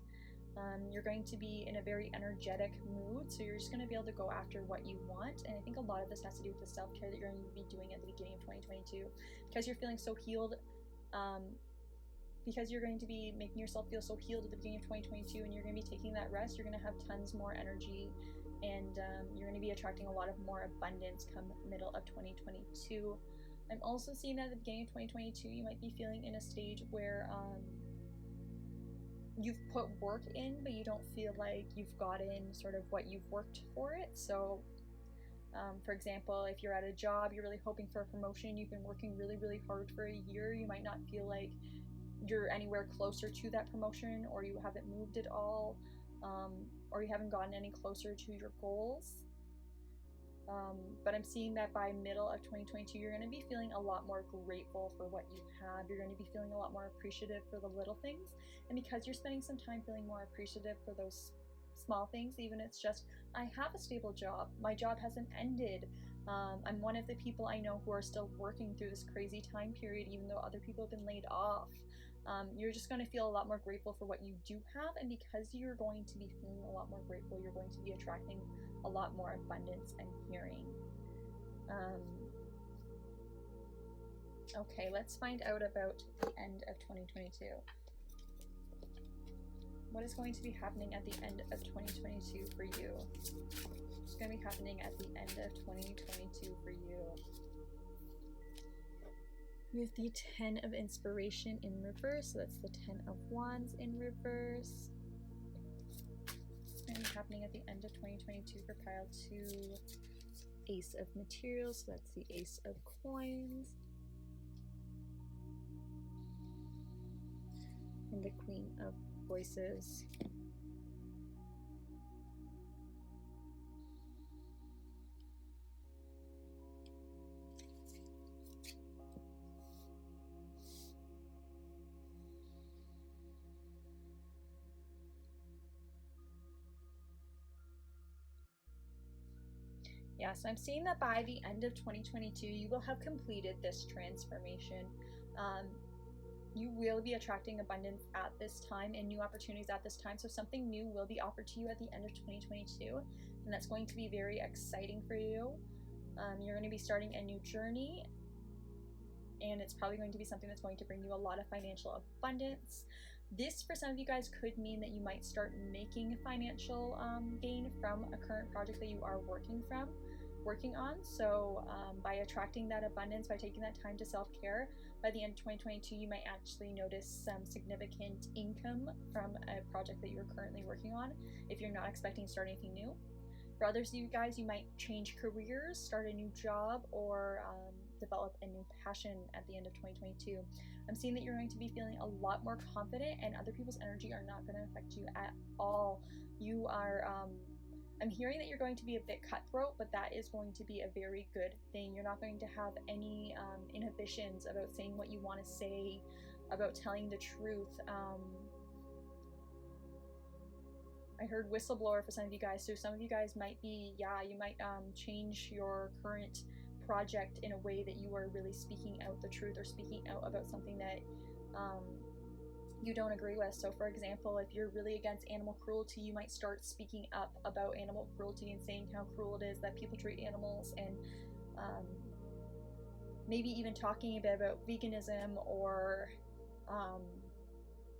You're going to be in a very energetic mood, so you're just going to be able to go after what you want. And I think a lot of this has to do with the self-care that you're going to be doing at the beginning of 2022, because you're feeling so healed, because you're going to be making yourself feel so healed at the beginning of 2022, and you're going to be taking that rest. You're going to have tons more energy, and you're going to be attracting a lot of more abundance come middle of 2022. I'm also seeing that at the beginning of 2022, you might be feeling in a stage where you've put work in, but you don't feel like you've gotten sort of what you've worked for it. So for example, if you're at a job, you're really hoping for a promotion, you've been working really, really hard for a year, you might not feel like you're anywhere closer to that promotion, or you haven't moved at all, or you haven't gotten any closer to your goals. But I'm seeing that by middle of 2022, you're going to be feeling a lot more grateful for what you have. You're going to be feeling a lot more appreciative for the little things. And because you're spending some time feeling more appreciative for those small things, even if it's just, I have a stable job, my job hasn't ended, I'm one of the people I know who are still working through this crazy time period, even though other people have been laid off. You're just going to feel a lot more grateful for what you do have, and because you're going to be feeling a lot more grateful, you're going to be attracting a lot more abundance, I'm hearing. Okay, let's find out about the end of 2022. What is going to be happening at the end of 2022 for you? What's going to be happening at the end of 2022 for you? We have the 10 of Inspiration in reverse, so that's the 10 of Wands in reverse. What's going to be happening at the end of 2022 for pile 2? Ace of Materials, so that's the Ace of Coins. And the Queen of Voices. Yeah, so I'm seeing that by the end of 2022, you will have completed this transformation. You will be attracting abundance at this time and new opportunities at this time. So something new will be offered to you at the end of 2022, and that's going to be very exciting for you. You're going to be starting a new journey, and it's probably going to be something that's going to bring you a lot of financial abundance. This, for some of you guys, could mean that you might start making financial gain from a current project that you are working on. So by attracting that abundance, by taking that time to self-care, by the end of 2022, you might actually notice some significant income from a project that you're currently working on if you're not expecting to start anything new. For others of you guys, you might change careers, start a new job, or develop a new passion at the end of 2022. I'm seeing that you're going to be feeling a lot more confident, and other people's energy are not going to affect you at all. You are, I'm hearing that you're going to be a bit cutthroat, but that is going to be a very good thing. You're not going to have any inhibitions about saying what you want to say, about telling the truth. I heard whistleblower for some of you guys, so some of you guys might be, you might change your current project in a way that you are really speaking out the truth or speaking out about something that you don't agree with. So for example, if you're really against animal cruelty, you might start speaking up about animal cruelty and saying how cruel it is that people treat animals, and maybe even talking a bit about veganism or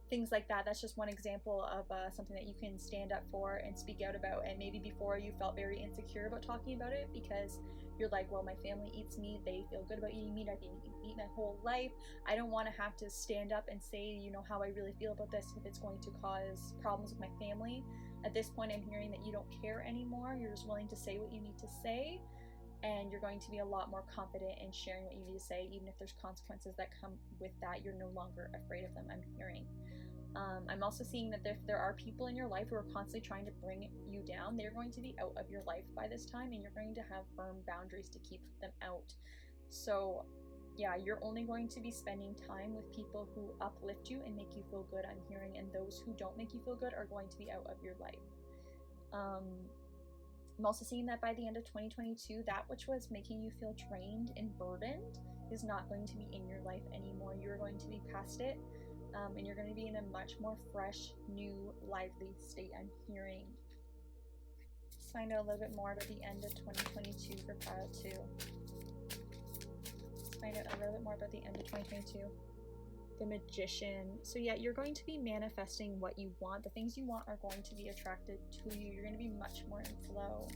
things like that. That's just one example of something that you can stand up for and speak out about. And maybe before you felt very insecure about talking about it because you're like, well, my family eats meat, they feel good about eating meat, I've been eating meat my whole life, I don't want to have to stand up and say, you know, how I really feel about this if it's going to cause problems with my family. At this point, I'm hearing that you don't care anymore. You're just willing to say what you need to say, and you're going to be a lot more confident in sharing what you need to say, even if there's consequences that come with that. You're no longer afraid of them, I'm hearing. I'm also seeing that if there are people in your life who are constantly trying to bring you down, they're going to be out of your life by this time, and you're going to have firm boundaries to keep them out. So yeah, you're only going to be spending time with people who uplift you and make you feel good, I'm hearing, and those who don't make you feel good are going to be out of your life. I'm also seeing that by the end of 2022, that which was making you feel drained and burdened is not going to be in your life anymore. You're going to be past it, and you're going to be in a much more fresh, new, lively state, I'm hearing. Let's find out a little bit more about the end of 2022 for pile 2. Let's find out a little bit more about the end of 2022. The Magician. So yeah, you're going to be manifesting what you want. The things you want are going to be attracted to you. You're going to be much more in flow.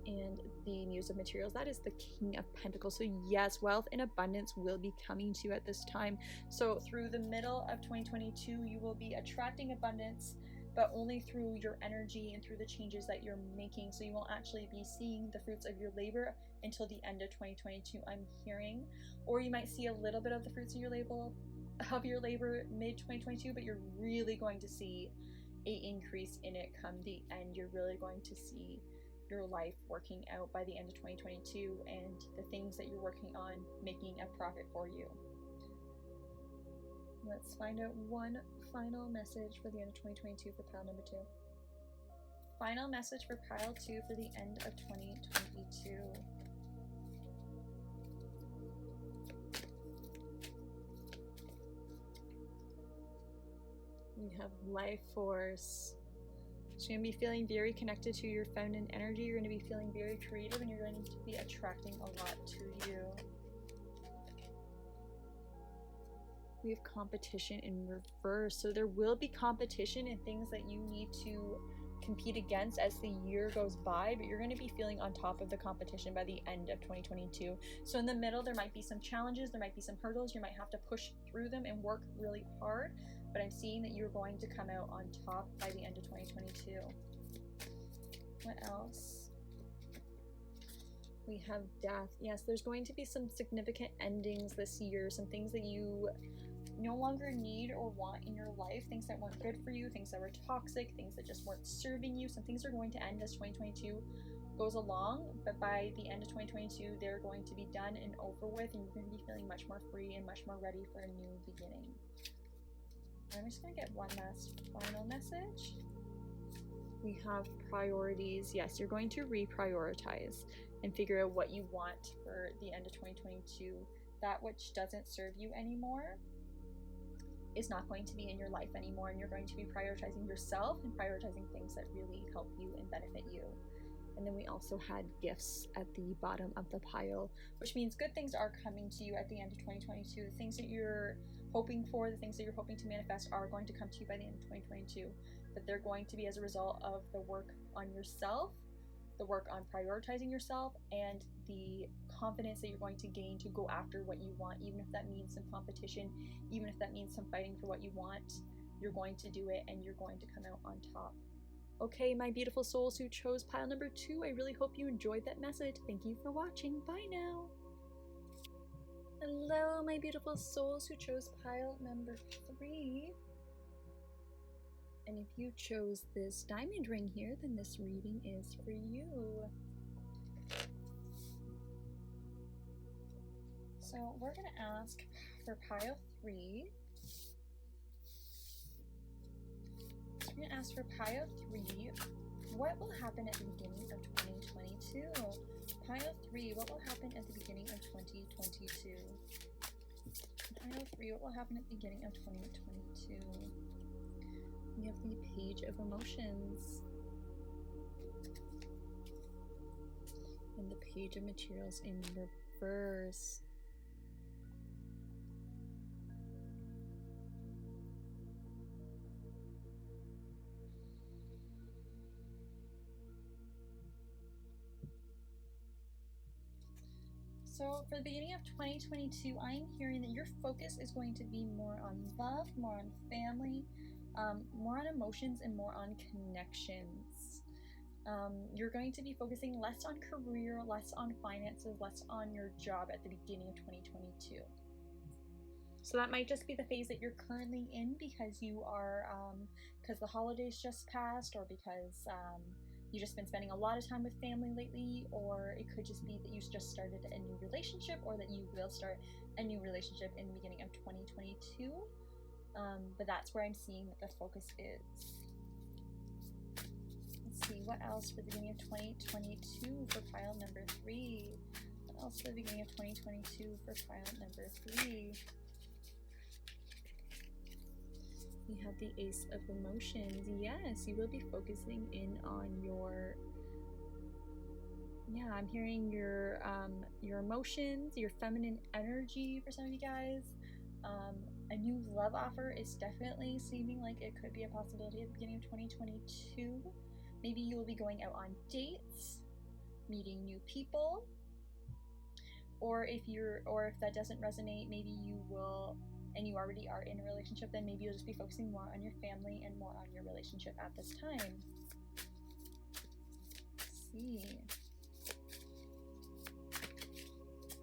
And the Muse of Materials, that is the King of Pentacles. So yes, wealth and abundance will be coming to you at this time. So through the middle of 2022, you will be attracting abundance, but only through your energy and through the changes that you're making. So you won't actually be seeing the fruits of your labor until the end of 2022, I'm hearing. Or you might see a little bit of the fruits of your labor mid 2022, but you're really going to see an increase in it come the end. You're really going to see your life working out by the end of 2022, and the things that you're working on making a profit for you. Let's find out one final message for the end of 2022 for pile number 2. Final message for pile 2 for the end of 2022. We have life force. So you're going to be feeling very connected to your feminine energy. You're going to be feeling very creative, and you're going to be attracting a lot to you. We have competition in reverse. So there will be competition and things that you need to compete against as the year goes by, but you're going to be feeling on top of the competition by the end of 2022. So in the middle, there might be some challenges, there might be some hurdles. You might have to push through them and work really hard, but I'm seeing that you're going to come out on top by the end of 2022. What else? We have death. Yes, there's going to be some significant endings this year, some things that you no longer need or want in your life, things that weren't good for you, things that were toxic, things that just weren't serving you. Some things are going to end as 2022 goes along, but by the end of 2022, they're going to be done and over with, and you're going to be feeling much more free and much more ready for a new beginning. I'm just going to get one last final message. We have priorities. Yes, you're going to reprioritize and figure out what you want for the end of 2022. That which doesn't serve you anymore is not going to be in your life anymore, and you're going to be prioritizing yourself and prioritizing things that really help you and benefit you. And then we also had gifts at the bottom of the pile, which means good things are coming to you at the end of 2022. The things that you're hoping for, the things that you're hoping to manifest are going to come to you by the end of 2022, but they're going to be as a result of the work on yourself, the work on prioritizing yourself, and the confidence that you're going to gain to go after what you want, even if that means some competition, even if that means some fighting for what you want. You're going to do it, and you're going to come out on top. Okay, my beautiful souls who chose pile number 2, I really hope you enjoyed that message. Thank you for watching. Bye now. Hello, my beautiful souls who chose pile number 3. And if you chose this diamond ring here, then this reading is for you. So we're going to ask for pile 3. So we're going to ask for pile 3, what will happen at the beginning of 2022? Pile 3, what will happen at the beginning of 2022? Pile 3, what will happen at the beginning of 2022? We have the Page of Emotions and the Page of Materials in reverse. So for the beginning of 2022, I'm hearing that your focus is going to be more on love, more on family, more on emotions, and more on connections. You're going to be focusing less on career, less on finances, less on your job at the beginning of 2022. So that might just be the phase that you're currently in because you are, because the holidays just passed, or because you've just been spending a lot of time with family lately, or it could just be that you just started a new relationship, or that you will start a new relationship in the beginning of 2022. But that's where I'm seeing that the focus is. Let's see, what else for the beginning of 2022 for pile number 3? What else for the beginning of 2022 for pile number 3? We have the Ace of Emotions. Yes, you will be focusing in on your, I'm hearing your emotions, your feminine energy for some of you guys. A new love offer is definitely seeming like it could be a possibility at the beginning of 2022. Maybe you will be going out on dates, meeting new people, or if that doesn't resonate, maybe you will, and you already are in a relationship, then maybe you'll just be focusing more on your family and more on your relationship at this time. Let's see.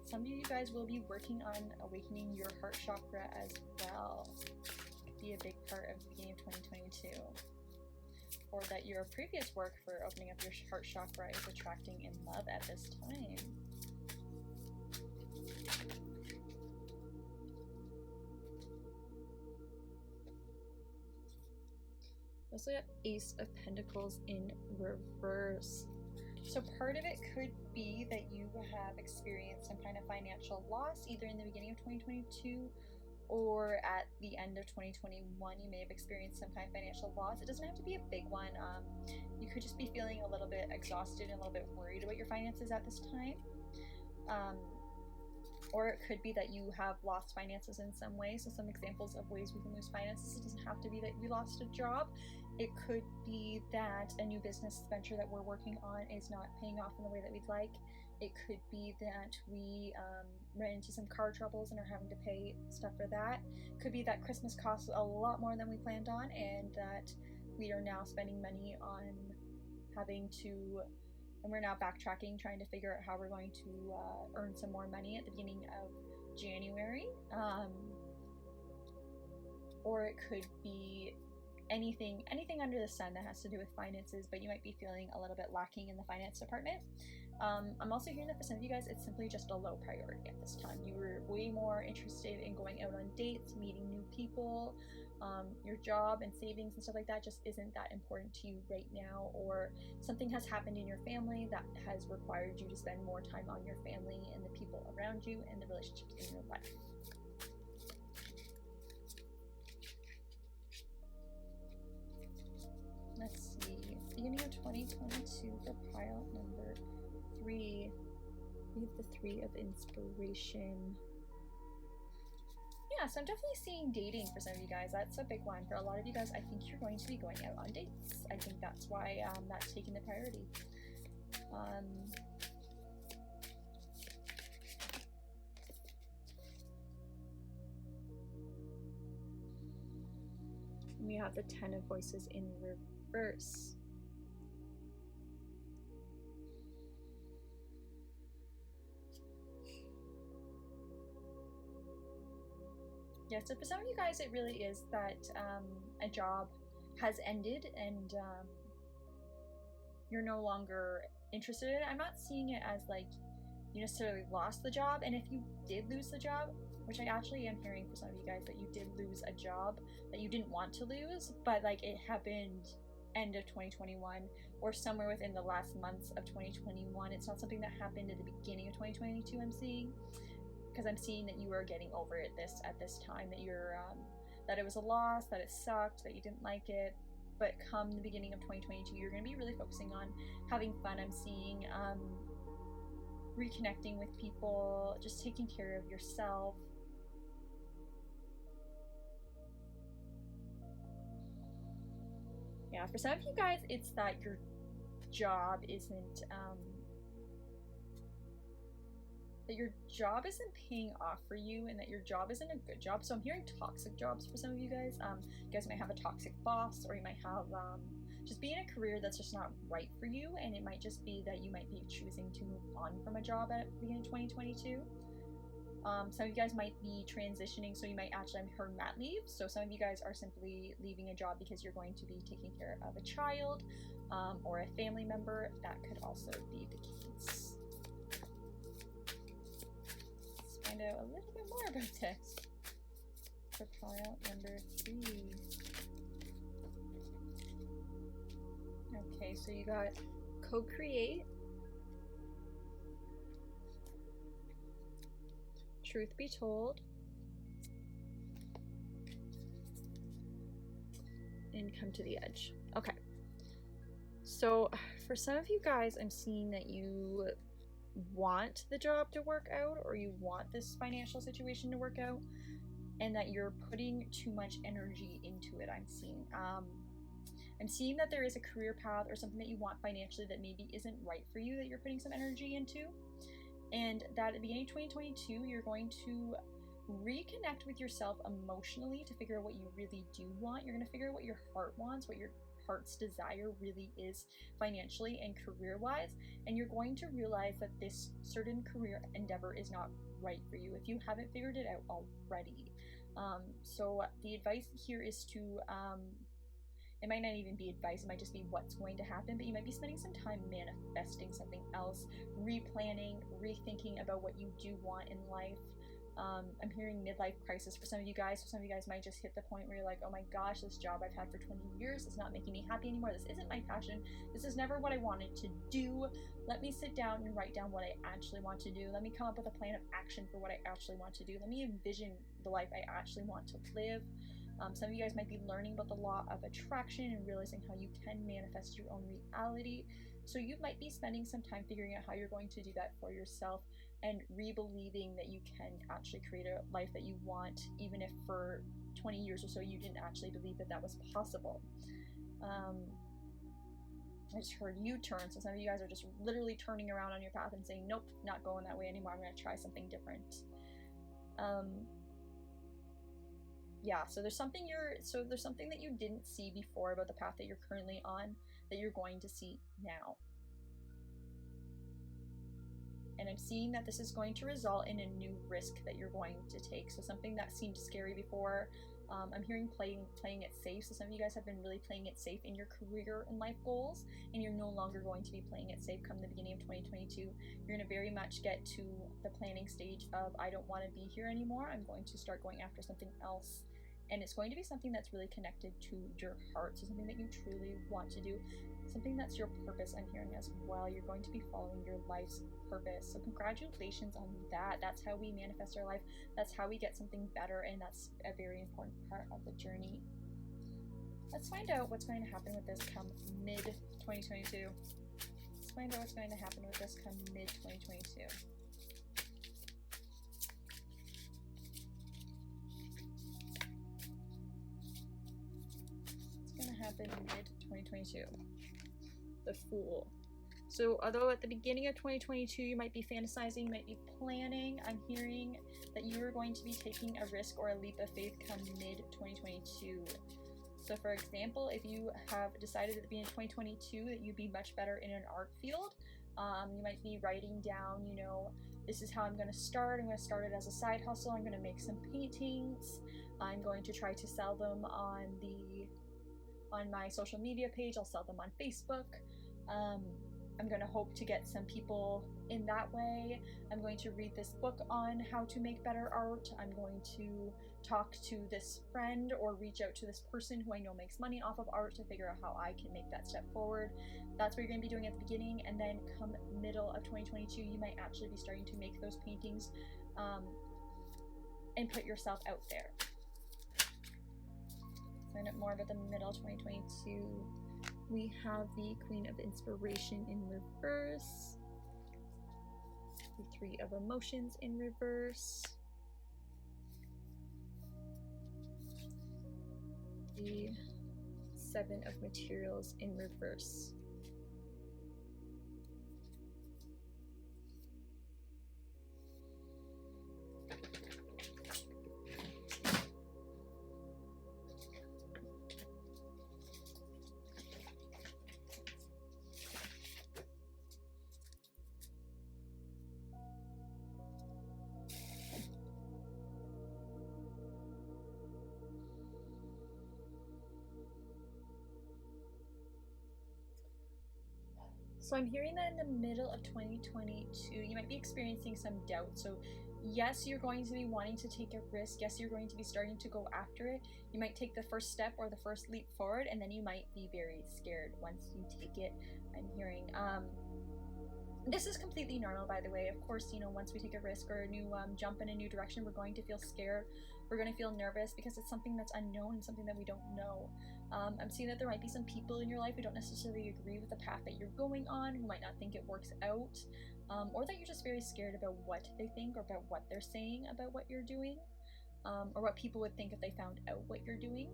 Some of you guys will be working on awakening your heart chakra as well. It could be a big part of the beginning of 2022. Or that your previous work for opening up your heart chakra is attracting in love at this time. We also got Ace of Pentacles in reverse. So part of it could be that you have experienced some kind of financial loss, either in the beginning of 2022 or at the end of 2021. You may have experienced some kind of financial loss. It doesn't have to be a big one. You could just be feeling a little bit exhausted and a little bit worried about your finances at this time. Or it could be that you have lost finances in some way. So some examples of ways we can lose finances. It doesn't have to be that we lost a job. It could be that a new business venture that we're working on is not paying off in the way that we'd like. It could be that we ran into some car troubles and are having to pay stuff for that. It could be that Christmas costs a lot more than we planned on, and that we are now spending money on and we're now backtracking, trying to figure out how we're going to earn some more money at the beginning of January. Or it could be anything under the sun that has to do with finances, but you might be feeling a little bit lacking in the finance department. I'm also hearing that for some of you guys, it's simply just a low priority at this time. You were way more interested in going out on dates, meeting new people. Your job and savings and stuff like that just isn't that important to you right now, or something has happened in your family that has required you to spend more time on your family and the people around you and the relationships in your life. Let's see, beginning of 2022 for pile number 3, we have the 3 of Inspiration. Yeah, so I'm definitely seeing dating for some of you guys. That's a big one. For a lot of you guys, I think you're going to be going out on dates. I think that's why that's taking the priority. We have the 10 of Voices in reverse. Yeah, so for some of you guys, it really is that a job has ended and you're no longer interested in it. I'm not seeing it as like you necessarily lost the job, and if you did lose the job, which I actually am hearing for some of you guys that you did lose a job that you didn't want to lose, but like it happened end of 2021 or somewhere within the last months of 2021. It's not something that happened at the beginning of 2022, I'm seeing. Because I'm seeing that you are getting over it at this time, that you're that it was a loss, that it sucked, that you didn't like it. But come the beginning of 2022, you're going to be really focusing on having fun. I'm seeing reconnecting with people, just taking care of yourself. Yeah, for some of you guys, it's that your job isn't paying off for you, and that your job isn't a good job. So I'm hearing toxic jobs for some of you guys. You guys might have a toxic boss, or you might have just be in a career that's just not right for you, and it might just be that you might be choosing to move on from a job at the beginning of 2022. Some of you guys might be transitioning, so you might actually have heard mat leave. So some of you guys are simply leaving a job because you're going to be taking care of a child or a family member. That could also be the case. Find out a little bit more about this for pile number 3. Okay, so you got co-create, truth be told, and come to the edge. Okay, so for some of you guys, I'm seeing that you want the job to work out, or you want this financial situation to work out, and that you're putting too much energy into it. I'm seeing that there is a career path or something that you want financially that maybe isn't right for you, that you're putting some energy into, and that at the beginning of 2022 you're going to reconnect with yourself emotionally to figure out what you really do want. You're going to figure out what your heart wants, what your heart's desire really is financially and career-wise, and you're going to realize that this certain career endeavor is not right for you if you haven't figured it out already. So the advice here is to it might not even be advice, it might just be what's going to happen, but you might be spending some time manifesting something else, replanning, rethinking about what you do want in life. I'm hearing midlife crisis for some of you guys. So some of you guys might just hit the point where you're like, oh my gosh, this job I've had for 20 years is not making me happy anymore. This isn't my passion. This is never what I wanted to do. Let me sit down and write down what I actually want to do. Let me come up with a plan of action for what I actually want to do. Let me envision the life I actually want to live. Some of you guys might be learning about the law of attraction and realizing how you can manifest your own reality. So you might be spending some time figuring out how you're going to do that for yourself and re-believing that you can actually create a life that you want, even if for 20 years or so you didn't actually believe that that was possible. I just heard U-turn, so some of you guys are just literally turning around on your path and saying, nope, not going that way anymore. I'm going to try something different. Yeah, so there's something that you didn't see before about the path that you're currently on that you're going to see now. And I'm seeing that this is going to result in a new risk that you're going to take. So something that seemed scary before, I'm hearing playing it safe. So some of you guys have been really playing it safe in your career and life goals, and you're no longer going to be playing it safe come the beginning of 2022. You're going to very much get to the planning stage of, I don't want to be here anymore. I'm going to start going after something else. And it's going to be something that's really connected to your heart. So something that you truly want to do, something that's your purpose, I'm hearing as well. You're going to be following your life's purpose. So congratulations on that. That's how we manifest our life. That's how we get something better. And that's a very important part of the journey. Let's find out what's going to happen with this come mid-2022. Let's find out what's going to happen with this come mid-2022. Happen mid-2022. The Fool. So although at the beginning of 2022 you might be fantasizing, you might be planning, I'm hearing that you are going to be taking a risk or a leap of faith come mid-2022. So for example, if you have decided at the beginning of 2022 that you'd be much better in an art field, you might be writing down, this is how I'm going to start. I'm going to start it as a side hustle. I'm going to make some paintings. I'm going to try to sell them on my social media page. I'll sell them on Facebook. I'm going to hope to get some people in that way. I'm going to read this book on how to make better art. I'm going to talk to this friend or reach out to this person who I know makes money off of art to figure out how I can make that step forward. That's what you're going to be doing at the beginning, and then come middle of 2022 you might actually be starting to make those paintings and put yourself out there. Find out more about the middle 2022. We have the Queen of Inspiration in reverse, the Three of Emotions in reverse, the Seven of Materials in reverse. So I'm hearing that in the middle of 2022, you might be experiencing some doubt. So yes, you're going to be wanting to take a risk. Yes, you're going to be starting to go after it. You might take the first step or the first leap forward, and then you might be very scared once you take it. I'm hearing, this is completely normal, by the way. Of course, once we take a risk or a new jump in a new direction, we're going to feel scared. We're going to feel nervous because it's something that's unknown and something that we don't know. I'm seeing that there might be some people in your life who don't necessarily agree with the path that you're going on, who might not think it works out, or that you're just very scared about what they think or about what they're saying about what you're doing, or what people would think if they found out what you're doing.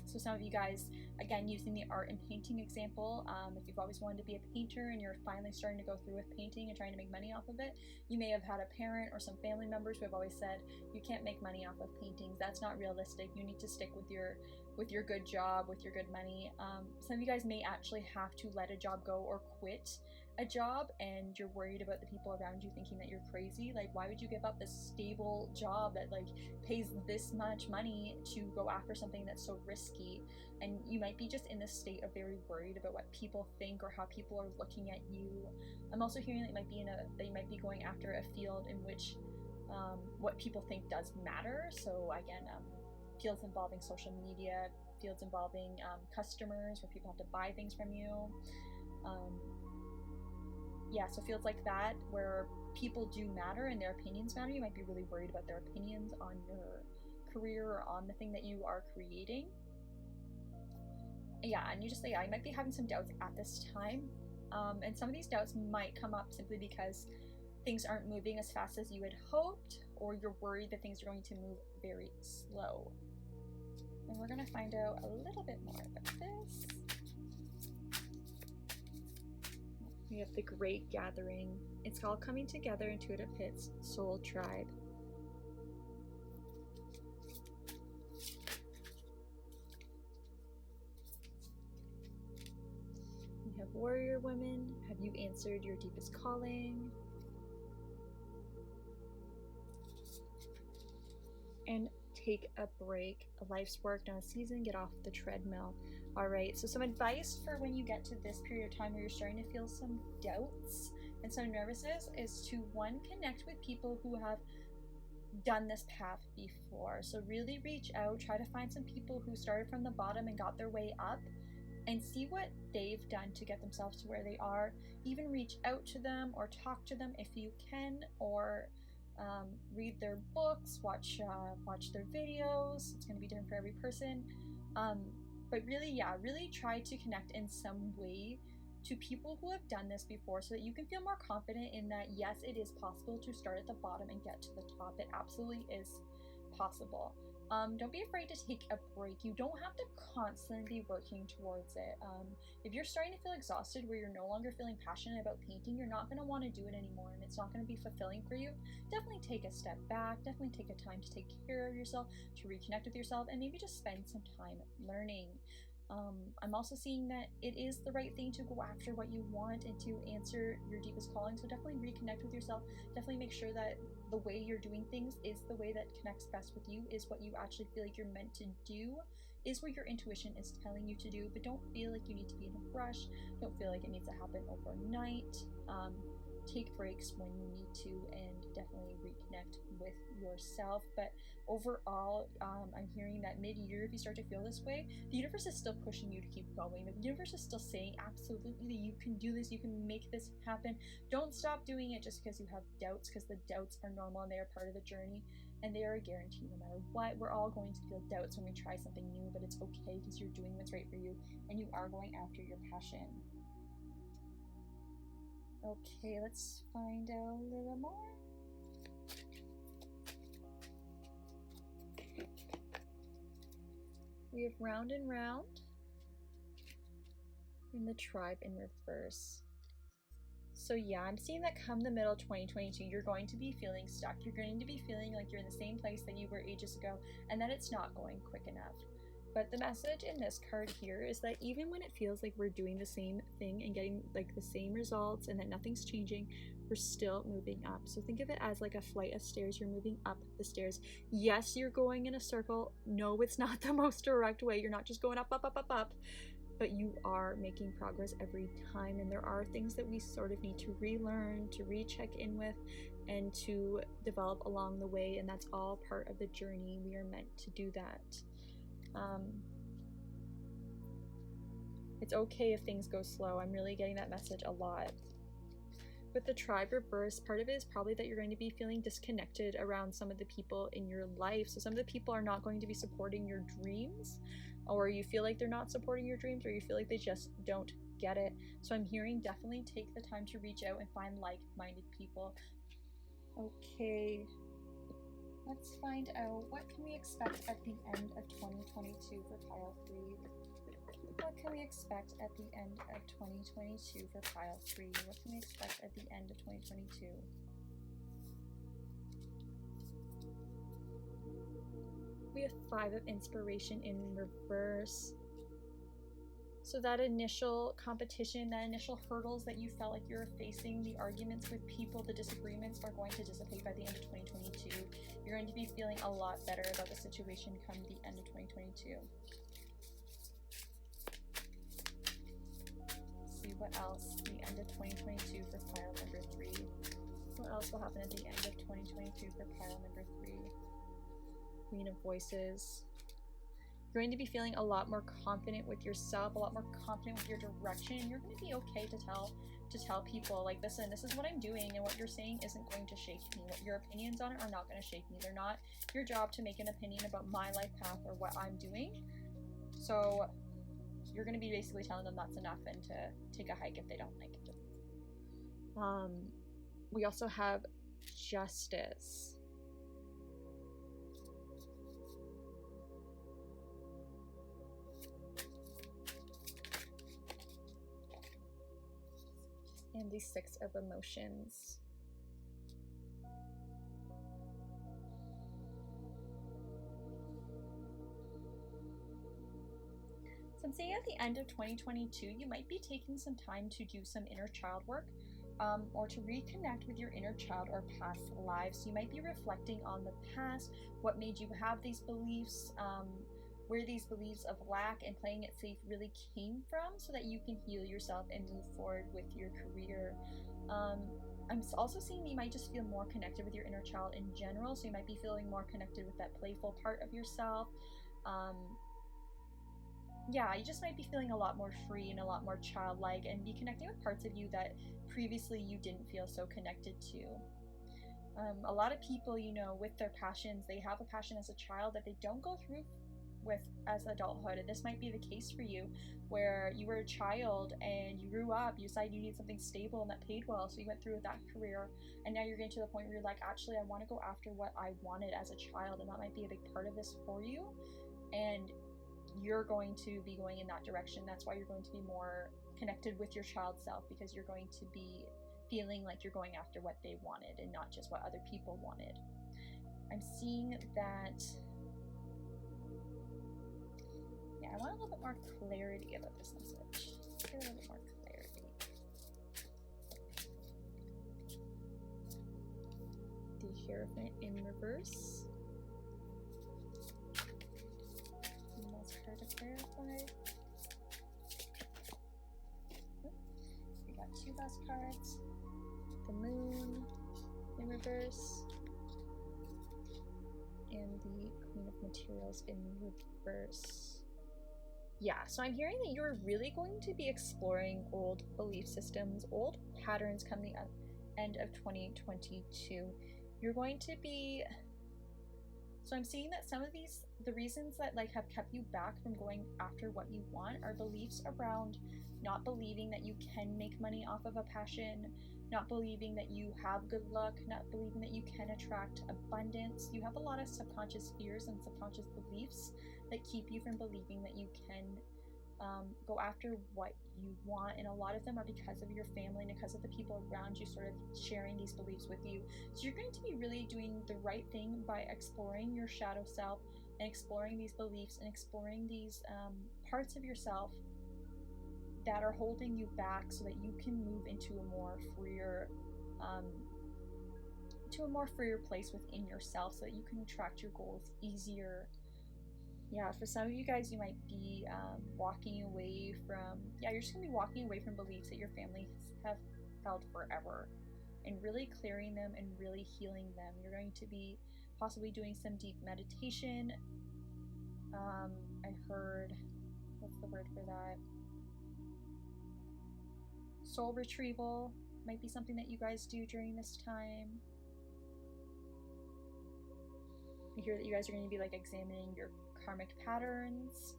So some of you guys, again, using the art and painting example, if you've always wanted to be a painter and you're finally starting to go through with painting and trying to make money off of it, you may have had a parent or some family members who have always said, you can't make money off of paintings. That's not realistic. You need to stick with your good job, with your good money. Some of you guys may actually have to let a job go or quit a job, and you're worried about the people around you thinking that you're crazy. Like, why would you give up this stable job that pays this much money to go after something that's so risky? And you might be just in this state of very worried about what people think or how people are looking at you. I'm also hearing that you might be going after a field in which what people think does matter. So again, fields involving social media, fields involving customers, where people have to buy things from you. Yeah, so fields like that where people do matter and their opinions matter. You might be really worried about their opinions on your career or on the thing that you are creating. Yeah, and you might be having some doubts at this time. And some of these doubts might come up simply because things aren't moving as fast as you had hoped, or you're worried that things are going to move very slow. And we're going to find out a little bit more about this. We have the Great Gathering. It's all coming together, intuitive hits, soul tribe. We have warrior women. Have you answered your deepest calling? And take a break. Life's work, not a season. Get off the treadmill. All right, so some advice for when you get to this period of time where you're starting to feel some doubts and some nervousness is to, one, connect with people who have done this path before. So really reach out, try to find some people who started from the bottom and got their way up, and see what they've done to get themselves to where they are. Even reach out to them or talk to them if you can, or read their books, watch their videos. It's going to be different for every person. But really try to connect in some way to people who have done this before, so that you can feel more confident in that, yes, it is possible to start at the bottom and get to the top. It absolutely is possible. Don't be afraid to take a break. You don't have to constantly be working towards it. If you're starting to feel exhausted, where you're no longer feeling passionate about painting, you're not going to want to do it anymore, and it's not going to be fulfilling for you. Definitely take a step back. Definitely take a time to take care of yourself, to reconnect with yourself, and maybe just spend some time learning. I'm also seeing that it is the right thing to go after what you want and to answer your deepest calling. So definitely reconnect with yourself. Definitely make sure that the way you're doing things is the way that connects best with you, is what you actually feel like you're meant to do, is what your intuition is telling you to do. But don't feel like you need to be in a rush. Don't feel like it needs to happen overnight. Take breaks when you need to, and definitely reconnect with yourself. But overall, I'm hearing that mid-year, if you start to feel this way, the universe is still pushing you to keep going. The universe is still saying, absolutely, you can do this, you can make this happen. Don't stop doing it just because you have doubts, because the doubts are normal and they are part of the journey, and they are a guarantee no matter what. We're all going to feel doubts when we try something new, but it's okay, because you're doing what's right for you and you are going after your passion. Okay, let's find out a little more. We have round and round in the tribe in reverse. So yeah, I'm seeing that come the middle of 2022, you're going to be feeling stuck. You're going to be feeling like you're in the same place that you were ages ago, and that it's not going quick enough. But the message in this card here is that even when it feels like we're doing the same thing and getting like the same results and that nothing's changing, we're still moving up. So think of it as like a flight of stairs. You're moving up the stairs. Yes, you're going in a circle. No, it's not the most direct way. You're not just going up, up, up, up, up. But you are making progress every time. And there are things that we sort of need to relearn, to recheck in with, and to develop along the way. And that's all part of the journey. We are meant to do that. It's okay if things go slow. I'm really getting that message a lot. With the tribe reverse, part of it is probably that you're going to be feeling disconnected around some of the people in your life. So some of the people are not going to be supporting your dreams, or you feel like they're not supporting your dreams, or you feel like they just don't get it. So I'm hearing definitely take the time to reach out and find like-minded people. Okay. Let's find out what can we expect at the end of 2022 for pile 3. What can we expect at the end of 2022 for pile 3? What can we expect at the end of 2022? We have 5 of inspiration in reverse. So that initial competition, that initial hurdles that you felt like you were facing, the arguments with people, the disagreements are going to dissipate by the end of 2022. You're going to be feeling a lot better about the situation come the end of 2022. See what else the end of 2022 for pile number 3. What else will happen at the end of 2022 for for pile number 3. Queen of Voices. You're going to be feeling a lot more confident with yourself, a lot more confident with your direction. You're going to be okay to tell people, like, listen, this is what I'm doing, and what you're saying isn't going to shake me. What your opinions on it are not going to shake me. They're not your job to make an opinion about my life path or what I'm doing. So you're going to be basically telling them that's enough and to take a hike if they don't like it. We also have Justice. And the 6 of Emotions. So I'm saying at the end of 2022, you might be taking some time to do some inner child work, or to reconnect with your inner child or past lives. You might be reflecting on the past, what made you have these beliefs, where these beliefs of lack and playing it safe really came from, so that you can heal yourself and move forward with your career. I'm also seeing that you might just feel more connected with your inner child in general, so you might be feeling more connected with that playful part of yourself. Yeah, you just might be feeling a lot more free and a lot more childlike, and be connecting with parts of you that previously you didn't feel so connected to. A lot of people, you know, with their passions, they have a passion as a child that they don't go through with as adulthood, and this might be the case for you, where you were a child and you grew up, you decided you needed something stable and that paid well, so you went through with that career, and now you're getting to the point where you're like, actually, I want to go after what I wanted as a child, and that might be a big part of this for you, and you're going to be going in that direction. That's why you're going to be more connected with your child self, because you're going to be feeling like you're going after what they wanted and not just what other people wanted. I'm seeing that, yeah, I want a little bit more clarity about this message. Get a little bit more clarity. The Hierophant in reverse. Last card to clarify. We got 2 last cards. The Moon in reverse. And the Queen of Materials in reverse. Yeah, so I'm hearing that you're really going to be exploring old belief systems, old patterns come the end of 2022. You're going to be... So I'm seeing that some of these, the reasons that like have kept you back from going after what you want are beliefs around not believing that you can make money off of a passion, not believing that you have good luck, not believing that you can attract abundance. You have a lot of subconscious fears and subconscious beliefs that keep you from believing that you can go after what you want, and a lot of them are because of your family and because of the people around you sort of sharing these beliefs with you. So you're going to be really doing the right thing by exploring your shadow self and exploring these beliefs and exploring these parts of yourself that are holding you back, so that you can move into a more freer place within yourself, so that you can attract your goals easier. Yeah, for some of you guys, you might be walking away from, you're just going to be walking away from beliefs that your family have held forever, and really clearing them and really healing them. You're going to be possibly doing some deep meditation. I heard, what's the word for that? Soul retrieval might be something that you guys do during this time. I hear that you guys are going to be like examining your karmic patterns.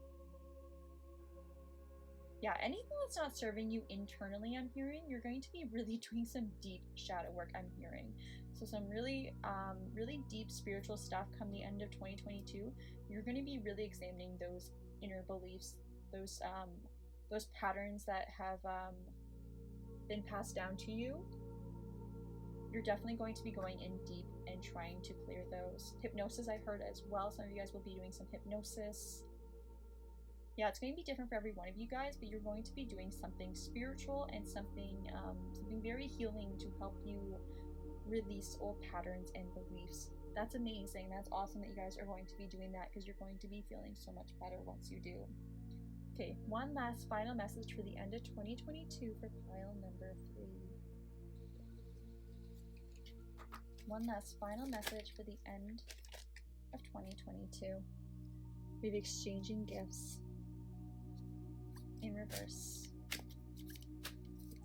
Yeah, anything that's not serving you internally, I'm hearing, you're going to be really doing some deep shadow work, I'm hearing. So some really, really deep spiritual stuff come the end of 2022. You're going to be really examining those inner beliefs, those patterns that have been passed down to you. You're definitely going to be going in deep and trying to clear those. Hypnosis, I heard as well. Some of you guys will be doing some hypnosis. Yeah, it's going to be different for every one of you guys, but you're going to be doing something spiritual and something very healing to help you release old patterns and beliefs. That's amazing. That's awesome that you guys are going to be doing that, because you're going to be feeling so much better once you do. Okay, one last final message for the end of 2022 for pile number 3. One last final message for the end of 2022. We have exchanging gifts in reverse.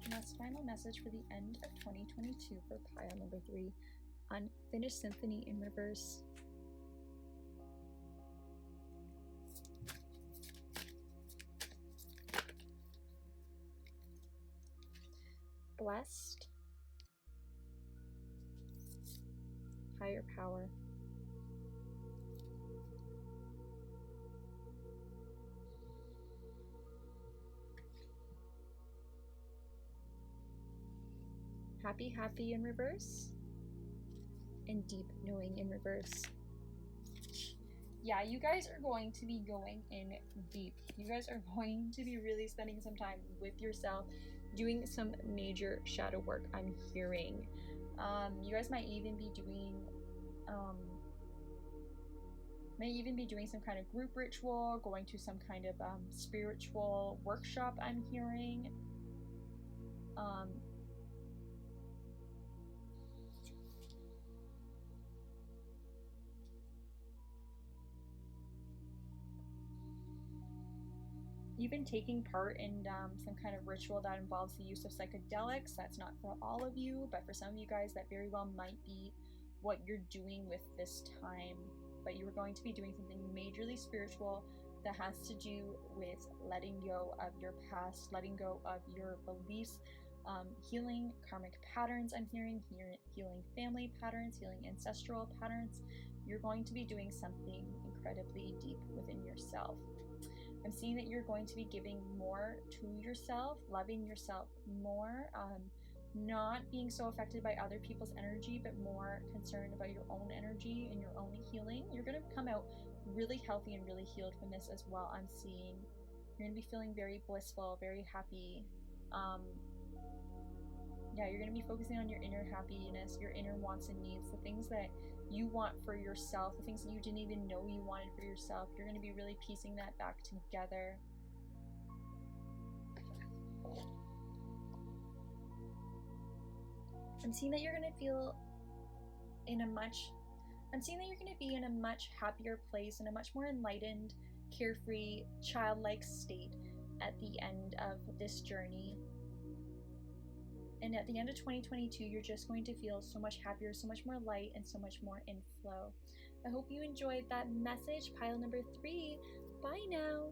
And last final message for the end of 2022 for pile number 3. Unfinished symphony in reverse. Blessed. Higher power. Happy in reverse. And deep knowing in reverse. Yeah, you guys are going to be going in deep. You guys are going to be really spending some time with yourself, doing some major shadow work, I'm hearing. You guys might even be doing some kind of group ritual, going to some kind of spiritual workshop, I'm hearing. Even taking part in some kind of ritual that involves the use of psychedelics. That's not for all of you, but for some of you guys, that very well might be what you're doing with this time. But you're going to be doing something majorly spiritual that has to do with letting go of your past, letting go of your beliefs, healing karmic patterns, I'm hearing, healing family patterns, healing ancestral patterns. You're going to be doing something incredibly deep within yourself. I'm seeing that you're going to be giving more to yourself, loving yourself more, not being so affected by other people's energy, but more concerned about your own energy and your own healing. You're going to come out really healthy and really healed from this as well, I'm seeing. You're going to be feeling very blissful, very happy. You're going to be focusing on your inner happiness, your inner wants and needs, the things that you want for yourself, the things that you didn't even know you wanted for yourself. You're going to be really piecing that back together. I'm seeing that you're going to be in a much happier place, in a much more enlightened, carefree, childlike state at the end of this journey. And at the end of 2022, you're just going to feel so much happier, so much more light, and so much more in flow. I hope you enjoyed that message, pile number 3. Bye now.